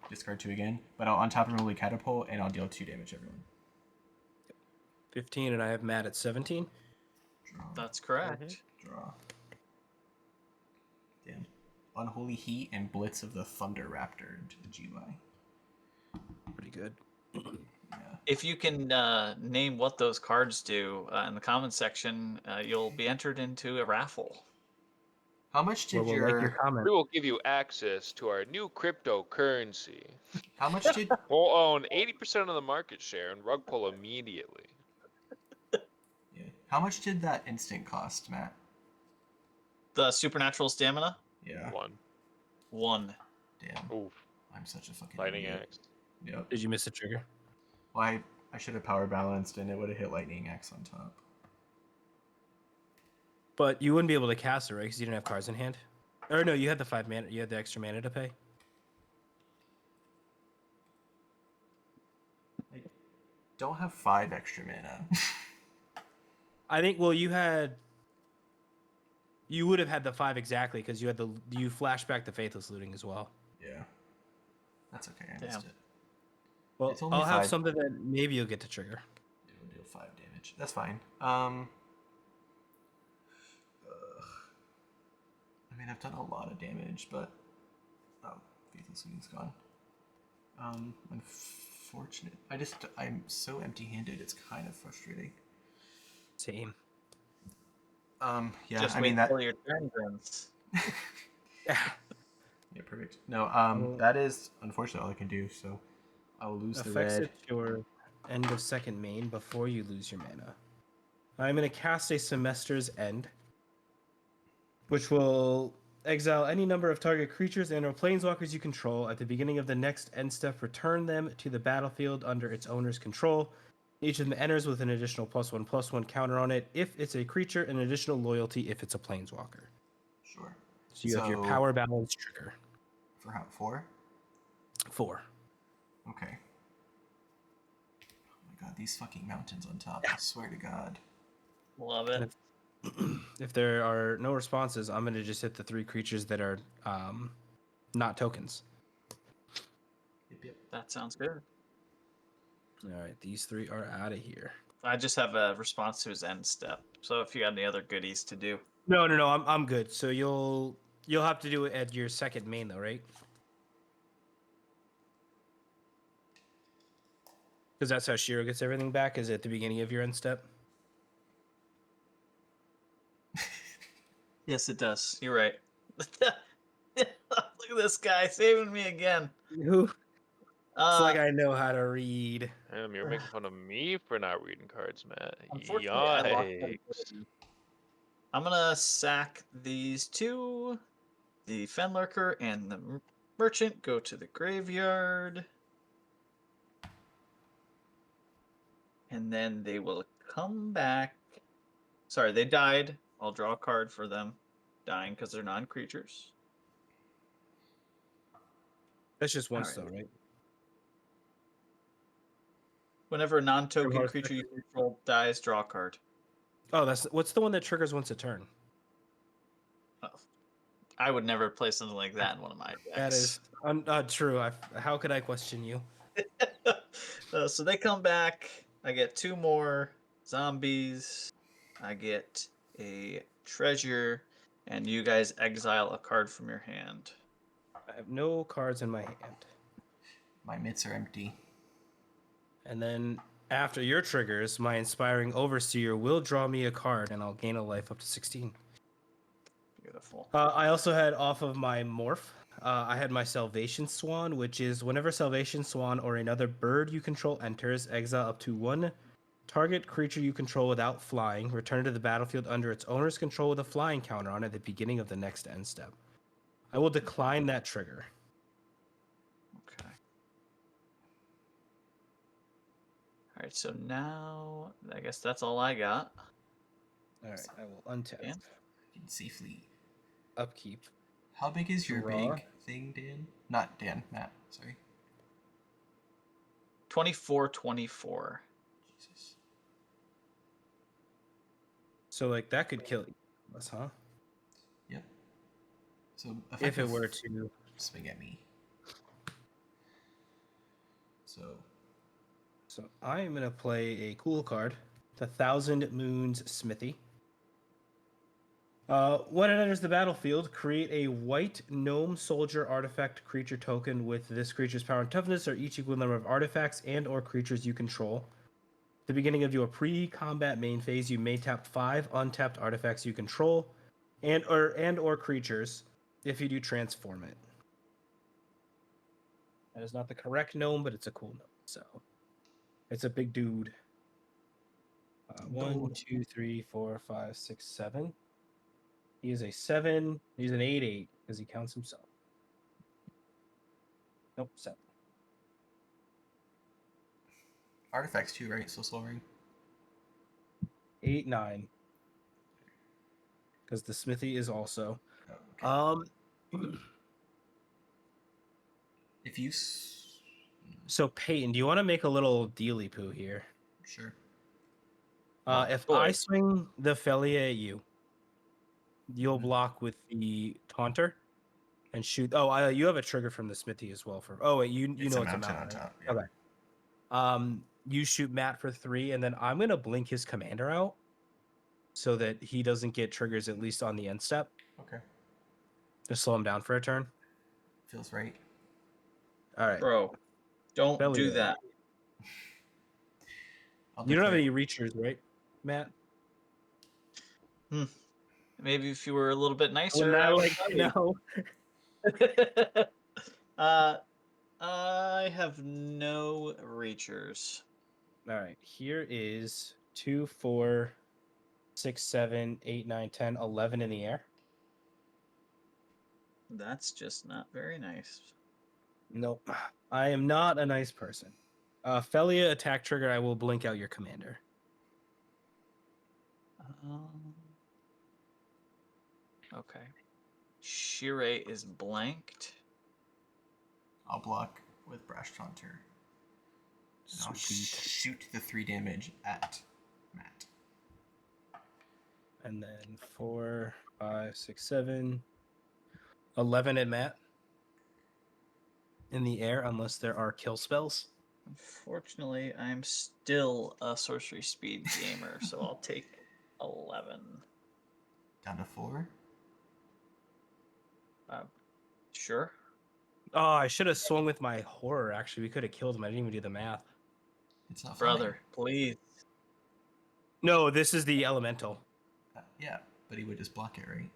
discard 2 again. But I'll untap Unruly Catapult and I'll deal 2 damage to everyone. 15, and I have Matt at 17. Draw. That's correct. Draw. Damn. Unholy Heat and Blitz of the Thunder Raptor into the GY. Pretty good. Yeah. If you can name what those cards do in the comment section, you'll be entered into a raffle. How much Where did we'll like your your comment. We will give you access to our new cryptocurrency. how much did We'll own 80% of the market share and rug pull immediately. yeah. How much did that instant cost, Matt? The supernatural stamina, Yeah. 1. Damn. Oof. I'm such a fucking Lightning idiot. axe. Yep. Did you miss a trigger? Well, I should have power balanced and it would have hit Lightning Axe on top. But you wouldn't be able to cast it, right? Because you didn't have cards in hand. Or no, you had the 5 mana. You had the extra mana to pay. I don't have 5 extra mana. I think. Well, you had. You would have had the 5 exactly because you had the you flashback the Faithless Looting as well. Yeah. That's okay, I missed Damn. it. Well, It's only I'll have 5. something that maybe you'll get to trigger. It'll deal 5 damage. That's fine. I mean, I've done a lot of damage, but oh, Faithless Looting's gone. Unfortunate. I'm so empty-handed. It's kind of frustrating. Same. Yeah. Just I wait mean that. until your turn ends. Yeah. Yeah, perfect. No. That is unfortunately all I can do. So I will lose the Affects red. at your end of second main before you lose your mana. I'm going to cast a Semester's End, which will exile any number of target creatures and/or planeswalkers you control. At the beginning of the next end step, return them to the battlefield under its owner's control. Each of them enters with an additional +1/+1 counter on it. If it's a creature, an additional loyalty if it's a planeswalker. Sure. So you have your So- power balance trigger. For how 4? 4. Okay. Oh my god, these fucking mountains on top. I swear to God. Love it. If there are no responses, I'm going to just hit the 3 creatures that are not tokens. Yep, yep. That sounds good. All right, these 3 are out of here. I just have a response to his end step. So if you got any other goodies to do. No. I'm good. So you'll have to do it at your second main though, right? Because that's how Shiro gets everything back. Is at the beginning of your end step. Yes, it does. You're right. Look at this guy saving me again. Who? It's like Uh, I know how to read. Damn, you're making fun of me for not reading cards, Matt. unfortunately, I lost that Yikes. ability. I'm gonna sack these two. The Fenlurker and the Merchant go to the graveyard. And then they will come back. Sorry, they died. I'll draw a card for them dying because they're non-creatures. That's just once Alright. though, right? Whenever a non-token Hard creature you control dies, draw a card. Oh, that's what's the one that triggers once a turn? Oh, I would never play something like that in one of my decks. That is true. How could I question you? So they come back. I get two more zombies. I get a treasure, and you guys exile a card from your hand. I have no cards in my hand. My mitts are empty. And then after your triggers, my Inspiring Overseer will draw me a card, and I'll gain a life up to 16. Beautiful. I also had off of my morph. I had my Salvation Swan, which is whenever Salvation Swan or another bird you control enters, exile up to one target creature you control without flying. Return to the battlefield under its owner's control with a flying counter on at the beginning of the next end step. I will decline that trigger. Okay. All right. So now I guess that's all I got. All right, I will untap. Yeah. You can safely. Upkeep. How big is your Draw. big thing, Dan? Not Dan, Matt. Sorry. 24/24. Jesus. So like that could kill us, huh? Yep. So If it effective were to. swing at me. So I am gonna play a cool card, the Thousand Moons Smithy. When it enters the battlefield, create a white gnome soldier artifact creature token with this creature's power and toughness, or each equal number of artifacts and/or creatures you control. At the beginning of your pre-combat main phase, you may tap 5 untapped artifacts you control, and/or creatures. If you do, transform it. That is not the correct gnome, but it's a cool gnome. So it's a big dude. 1, 2, 3, 4, 5, 6, 7. He is a 7. He's an 8/8 because he counts himself. Nope, 7. Artifacts too, right? So Soul Ring. 8, 9. Because the smithy is also. Oh, okay. If you. So Peyton, do you want to make a little dealy poo here? Sure. If boy. I swing the Phelia at you, you'll Mhm. block with the taunter and shoot. Oh, you have a trigger from the smithy as well. For wait, you know it's a mountain. on Right? top. Yeah. Okay. You shoot Matt for 3, and then I'm gonna blink his commander out so that he doesn't get triggers at least on the end step. Okay. Just slow him down for a turn. Feels right. All right. Bro, don't Belly do up. that. I'll You don't have declare- any reachers, right, Matt? Maybe if you were a little bit nicer. Well, I not would like tell you. no. I have no reachers. All right. Here is 2, 4, 6, 7, 8, 9, 10, 11 in the air. That's just not very nice. Nope. I am not a nice person. Phelia attack trigger. I will blink out your commander. Okay. Shirei is blanked. I'll block with Brash Taunter. And I'll Sweet. shoot the 3 damage at Matt. And then 4, 5, 6, 7, 11 at Matt. In the air, unless there are kill spells. Unfortunately, I'm still a sorcery speed gamer, so I'll take 11. Down to 4. Sure. Oh, I should have swung with my horror. Actually, we could have killed him. I didn't even do the math. It's not Brother, please. No, this is the elemental. Yeah, but he would just block it, right?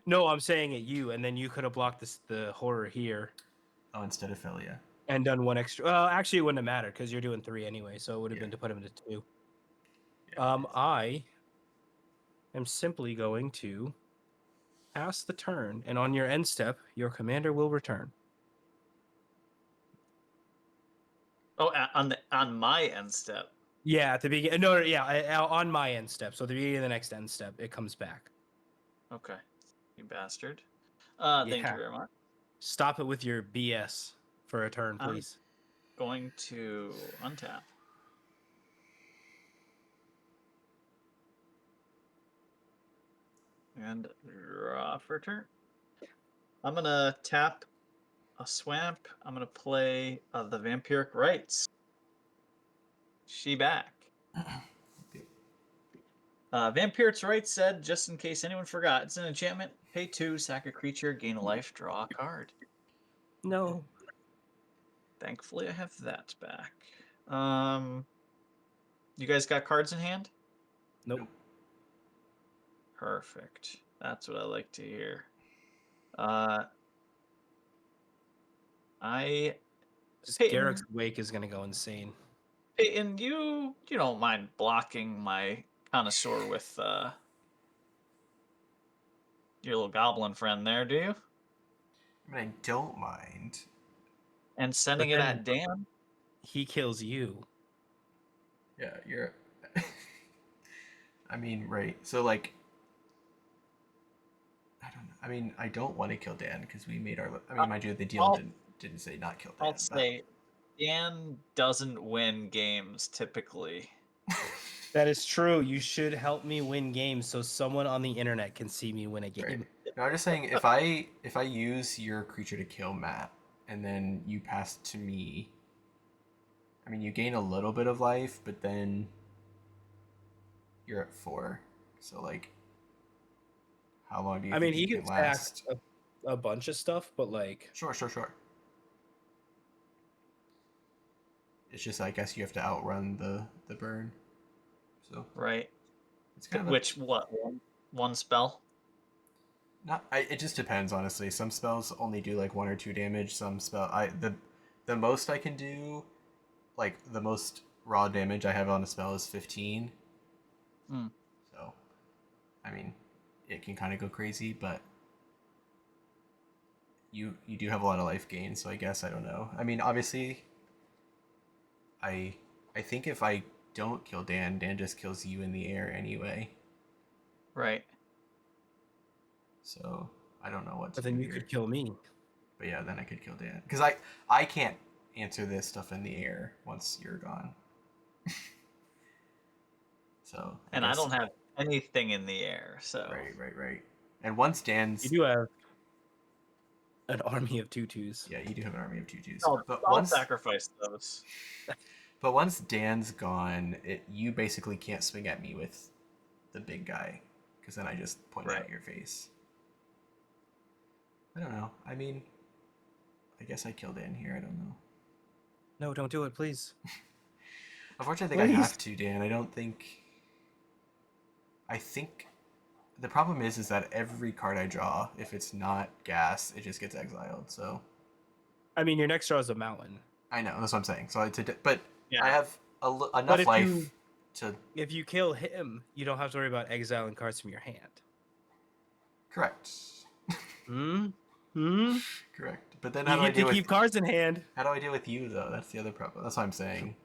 No, I'm saying at you, and then you could have blocked the horror here Oh, instead of Phelia. and done one extra. Well, actually, it wouldn't have mattered because you're doing 3 anyway, so it would have Yeah. been to put him to 2. Yeah, I am simply going to pass the turn, and on your end step, your commander will return. Oh, on my end step. Yeah, at the beginning. No, yeah, on my end step. So at the beginning of the next end step, it comes back. Okay, you bastard. Thank Yeah. you very much. Stop it with your BS for a turn, I'm please. going to untap. And draw for turn. I'm gonna tap a swamp. I'm gonna play the Vampiric Rites. She back. Vampiric Rites said, just in case anyone forgot, it's an enchantment. Pay 2, sack a creature, gain a life, draw a card. No. Thankfully, I have that back. You guys got cards in hand? Nope. Perfect. That's what I like to hear. I Just Peyton, Garrick's Wake is going to go insane. Peyton, you don't mind blocking my connoisseur with your little goblin friend there, do you? I mean, I don't mind. And sending But it then- at Dan? He kills you. Yeah, you're. I mean, right. So, like, I don't know. I mean, I don't want to kill Dan because we made our. I mean, mind you, the deal I'll- didn't say not kill Dan. I'll say Dan doesn't win games typically. That is true. You should help me win games so someone on the internet can see me win a game. Right. No, I'm just saying if I use your creature to kill Matt and then you pass to me, I mean you gain a little bit of life, but then you're at 4. So like, how long do you I think mean, he you can can stack last? a bunch of stuff, but like, Sure. It's just I guess you have to outrun the burn. So Right. it's kind of Which what one spell? it just depends honestly. Some spells only do like 1 or 2 damage. Some the most I can do, like the most raw damage I have on a spell is 15. Hmm. So, I mean, it can kind of go crazy, but you do have a lot of life gain, so I guess I don't know. I mean, obviously, I think if I don't kill Dan, Dan just kills you in the air anyway. Right. So I don't know what to but then do you here. could kill me. But yeah, then I could kill Dan because I can't answer this stuff in the air once you're gone. So And I don't have anything in the air, so right. And once Dan's You do have an army of tutus. yeah, you do have an army of tutus. But I'll once sacrifice those. But once Dan's gone, you basically can't swing at me with the big guy, because then I just point Right. at your face. I don't know. I mean, I guess I killed Dan here. I don't know. No, don't do it, please. Unfortunately, I think I have to, Dan. I don't think. I think the problem is that every card I draw, if it's not gas, it just gets exiled. So I mean, your next draw is a mountain. I know that's what I'm saying. So but Yeah. I have enough But if life to If you kill him, you don't have to worry about exiling cards from your hand. correct. Hmm? Correct. But then You how do I get to deal with keep cards in hand. how do I deal with you though? That's the other problem. That's what I'm saying.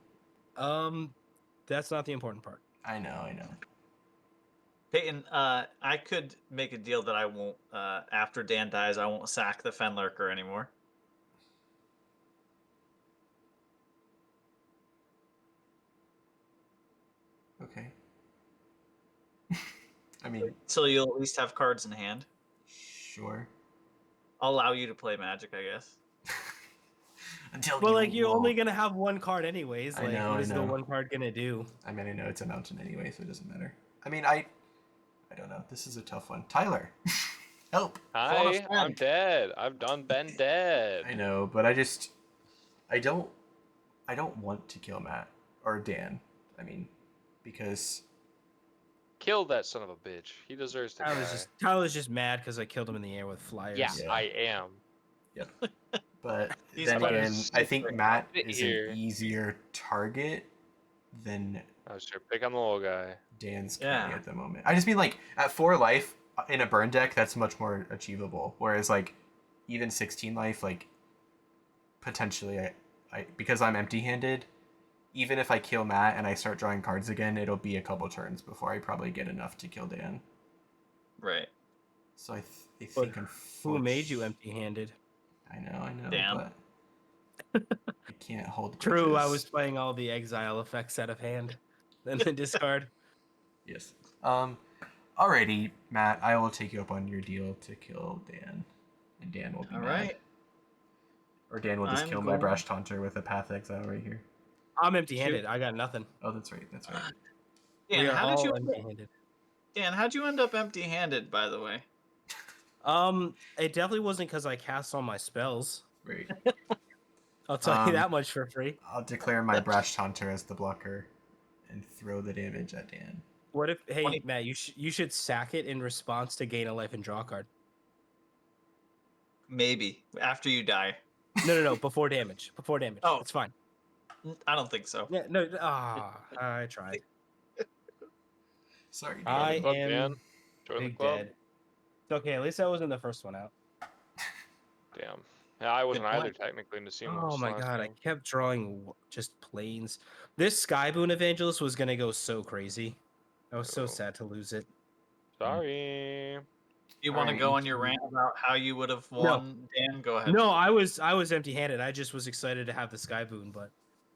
That's not the important part. I know. Peyton, I could make a deal that I won't after Dan dies, I won't sack the Fenlurker anymore. Okay. I mean, So you'll at least have cards in hand. sure. I'll allow you to play Magic, I guess. Until Well, you like you're only won't. gonna have one card anyways. I Like, know, what I is the know. one card gonna do? I mean, I know it's a mountain anyway, so it doesn't matter. I mean, I don't know. This is a tough one. Tyler, help. Phone a Hi, I'm friend. dead. I've done been dead. I know, but I don't want to kill Matt or Dan. I mean, because Kill that son of a bitch. He deserves to die. Tyler's just mad because I killed him in the air with flyers. Yeah, Yeah. I am. yep. But He's then about to again, I think secret. Matt Sit is here. an easier target than Oh, sure. Pick on the little guy. Dan's Yeah. currently at the moment. I just mean like at 4 life in a burn deck, that's much more achievable. Whereas like even 16 life, like potentially I because I'm empty-handed, even if I kill Matt and I start drawing cards again, it'll be a couple turns before I probably get enough to kill Dan. Right. So I But think who made you empty-handed? I know, Dan. but I can't hold True, I grudges. was playing all the exile effects out of hand. Then the discard. Yes. Alrighty, Matt, I will take you up on your deal to kill Dan. And Dan will be All mad. right. Or Dan will just I'm kill my going- Brash Taunter with a Path Exile right here. I'm empty-handed. I got nothing. Oh, that's right. We Dan, are how did you all empty-handed. Dan, how'd you end up empty-handed, by the way? It definitely wasn't because I cast all my spells. Right. I'll tell you that much for free. I'll declare my Brash Taunter as the blocker and throw the damage at Dan. What if, hey 20 Matt, you should sack it in response to gain a life and draw a card. Maybe after you die. No, before damage. Before damage. Oh. It's fine. I don't think so. Yeah, no, I tried. Sorry, Dan. I club, am Dan. Join the big club. dead. It's okay, at least I wasn't the first one out. Damn. Yeah, I wasn't Good either point. technically in the scene. Oh my god, I kept drawing just planes. This Sky Boon Evangelist was gonna go so crazy. I was so Oh. sad to lose it. Sorry. You want to Alright, go you on your can- rant about how you would have won, Dan? Go ahead. No, I was empty handed. I just was excited to have the Sky Boon, but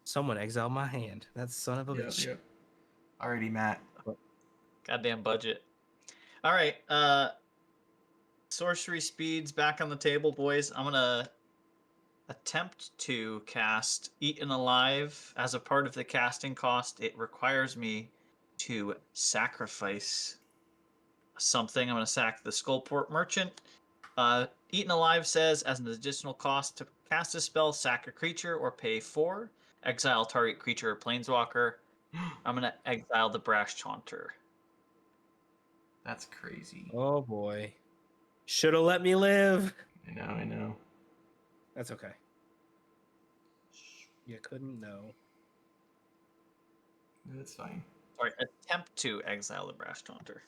someone exiled my hand. That son of a bitch. Yep. Alrighty, Matt. Goddamn budget. All right. Sorcery speeds back on the table, boys. I'm gonna attempt to cast Eaten Alive. As a part of the casting cost, it requires me to sacrifice something. I'm going to sack the Skullport Merchant. Eaten Alive says, as an additional cost to cast a spell, sack a creature or pay 4. Exile target creature or planeswalker. I'm going to exile the Brash Taunter. That's crazy. Oh boy. Should have let me live. I know. That's okay. You couldn't know. That's fine. Sorry, attempt to exile the Brash Taunter.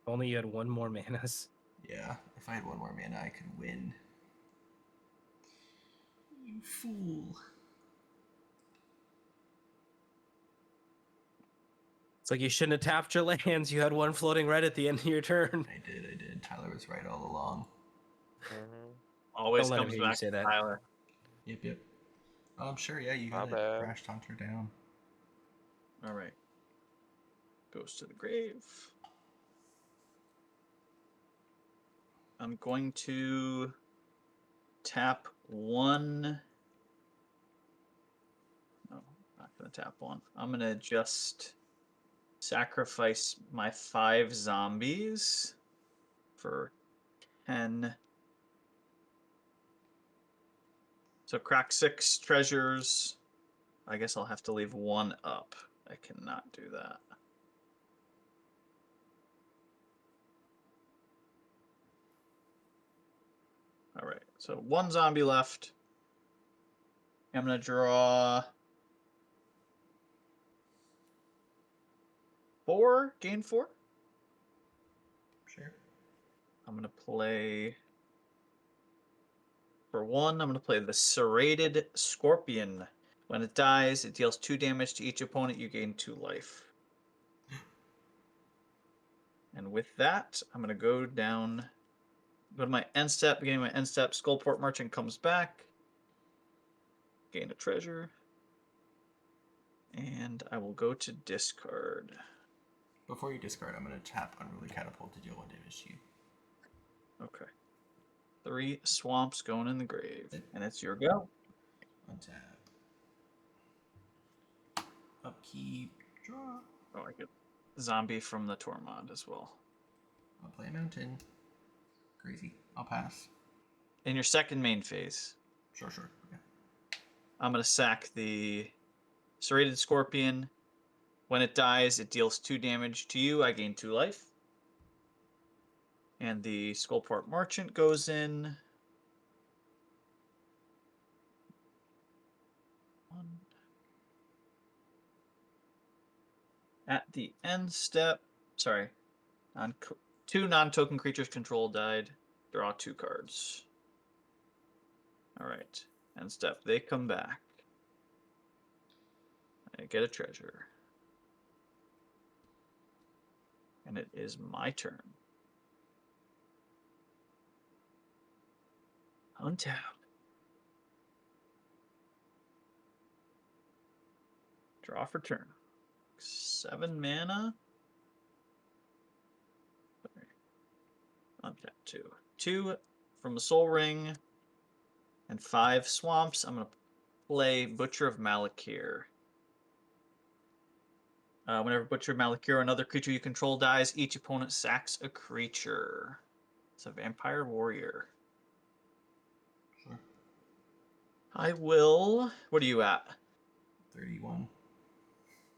If only you had one more manas. Yeah, if I had one more mana, I could win. You fool. It's like you shouldn't have tapped your lands. You had one floating right at the end of your turn. I did. Tyler was right all along. Always Don't let him comes hear you back say to that. Tyler. Yep. Sure, yeah, you Not got it. bad. Brash Taunter down. All right. Goes to the grave. I'm going to tap one. No, not going to tap one. I'm going to just sacrifice my 5 zombies for 10. So crack 6 treasures. I guess I'll have to leave 1 up. I cannot do that. All right, so 1 zombie left. I'm going to draw 4, gain 4. Sure. I'm going to play, for 1, I'm going to play the Serrated Scorpion. When it dies, it deals 2 damage to each opponent. You gain 2 life. And with that, I'm going to go to my end step. Beginning my end step, Skullport Merchant comes back. Gain a treasure. And I will go to discard. Before you discard, I'm going to tap Unruly Catapult to deal 1 damage to you. Okay. 3 swamps going in the grave. And it's your go. Untap. Upkeep. Draw. Oh, I get zombie from the Tormod as well. I'll play a mountain. Crazy. I'll pass. In your second main phase, Sure. Okay. I'm going to sack the Serrated Scorpion. When it dies, it deals 2 damage to you. I gain 2 life. And the Skullport Merchant goes in. At the end step, sorry, 2 non-token creatures control died. Draw 2 cards. All right, end step. They come back. I get a treasure. And it is my turn. Untap. Draw for turn. 7 mana. Sorry. Untap 2. 2 from the Soul Ring. And 5 swamps. I'm going to play Butcher of Malakir. Whenever Butcher of Malakir or another creature you control dies, each opponent sacks a creature. It's a Vampire Warrior. Sure. I will... What are you at? 31.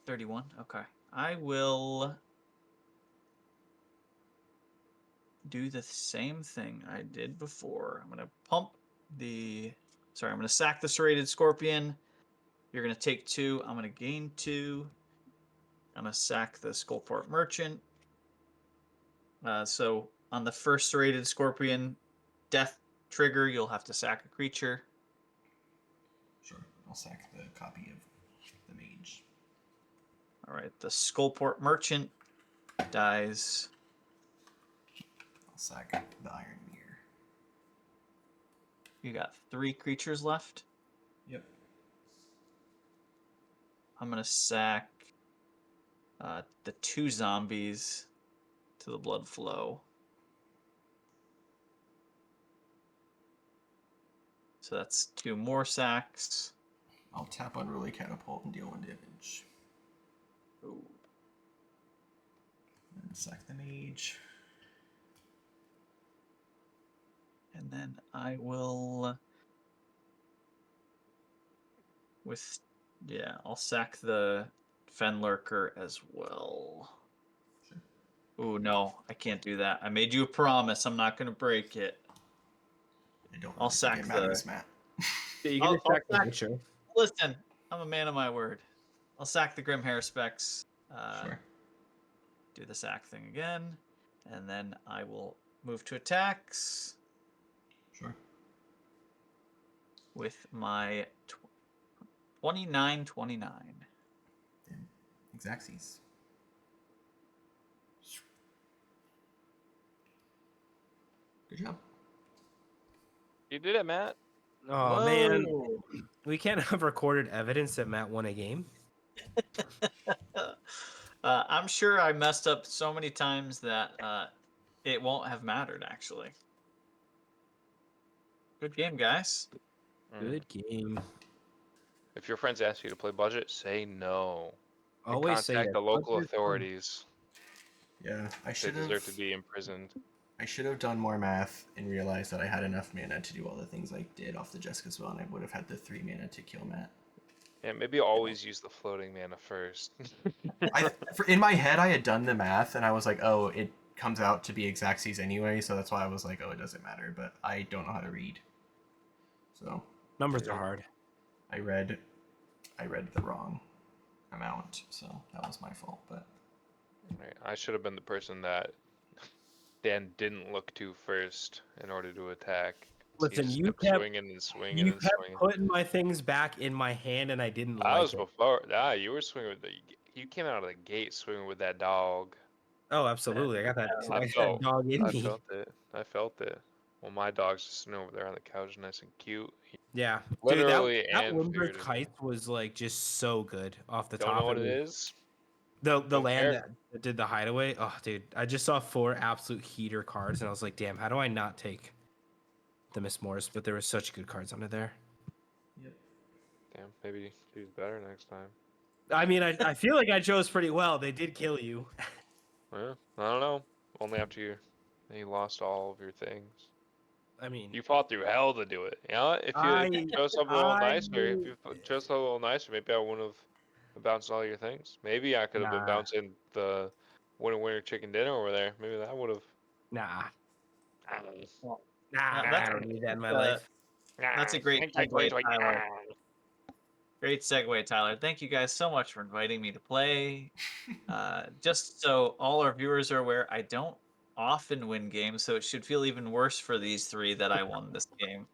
31? Okay. I will do the same thing I did before. I'm going to pump the... Sorry, I'm going to sack the Serrated Scorpion. You're going to take 2. I'm going to gain 2. I'm going to sack the Skullport Merchant. So on the first Serrated Scorpion death trigger, you'll have to sack a creature. Sure. I'll sack the copy of the mage. All right, the Skullport Merchant dies. I'll sack the Iron Mirror. You got 3 creatures left. Yep. I'm going to sack the 2 zombies to the blood flow. So that's 2 more sacks. I'll tap Unruly Catapult and deal 1 damage. Ooh. And sack the mage. And then I will... I'll sack the Fenlurker as well. Sure. Ooh, no, I can't do that. I made you a promise. I'm not going to break it. I don't I'll really sack think it matters, the- Matt. Yeah, you can just I'll sack the sack- Butcher. Listen, I'm a man of my word. I'll sack the Grim Specs. Sure. Do the sack thing again. And then I will move to attacks Sure. with my 29-29. Then Xaxes. Good job. You did it, Matt. Oh man, Whoa. we can't have recorded evidence that Matt won a game. I'm sure I messed up so many times that it won't have mattered, actually. Good game, guys. Good game. If your friends ask you to play budget, say no. And Always say contact it. the local Budget's fun. authorities. Yeah, I They should deserve to have. be imprisoned. I should have done more math and realized that I had enough mana to do all the things I did off the Jessica's Well, and I would have had the 3 mana to kill Matt. Yeah, maybe always use the floating mana first. In my head, I had done the math, and I was like, oh, it comes out to be Xaxes anyway, so that's why I was like, oh, it doesn't matter. But I don't know how to read, so Numbers are hard. I read the wrong amount, so that was my fault. But Right. I should have been the person that Dan didn't look to first in order to attack. Listen, He you kept kept swinging and swinging you and kept swinging. putting my things back in my hand, and I didn't That like was it. before. You were swinging with the. You came out of the gate swinging with that dog. Oh, absolutely. I got that, I I got felt. that dog in I me. felt it. I felt it. Well, my dog's just sitting over there on the couch, nice and cute. Yeah, Literally dude, that and Limburg figuratively. Heights was like just so good off the Don't top. know what It it was is. the Don't land care. that did the hideaway. Oh, dude, I just saw 4 absolute heater cards, and I was like, damn, how do I not take the Miss Morris? But there were such good cards under there. yep. Yeah, maybe choose better next time. I mean, I feel like I chose pretty well. They did kill you. Yeah, I don't know. Only after you lost all of your things. I mean, You fought through hell to do it. You know, if you chose something a little nicer, if you chose something a little nicer, maybe I wouldn't have bounced all your things. Maybe I could have been Nah. bouncing the winner chicken dinner over there. Maybe that would have. nah, Well, nah. that's I don't need that in my uh, life. that's a great segue, Tyler. Great segue, Tyler. Thank you guys so much for inviting me to play. Just so all our viewers are aware, I don't often win games, so it should feel even worse for these three that I won this game.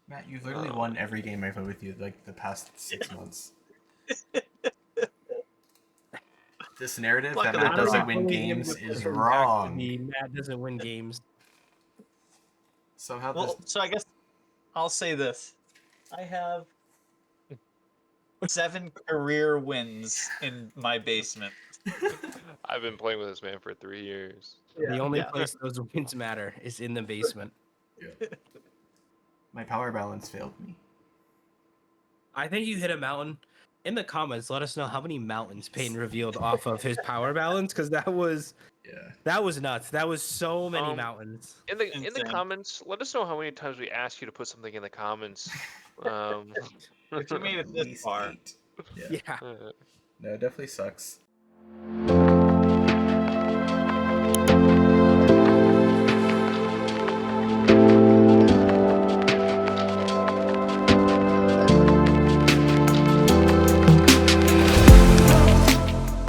Matt, you've literally won every game I've played with you like the past 6 months. This narrative that Luckily, Matt doesn't Honestly, win fully give games the is person back to wrong. me. Matt doesn't win games. Somehow this. well, so I guess I'll say this: I have 7 career wins in my basement. I've been playing with this man for 3 years. The only Yeah. place those wins matter is in the basement. Yeah. My power balance failed me. I think you hit a mountain. In the comments, let us know how many mountains Peyton revealed off of his power balance, because that was nuts. That was so many mountains. In the Insane. comments, let us know how many times we asked you to put something in the comments. If you made it At this least far, 8. Yeah. Yeah. No, it definitely sucks.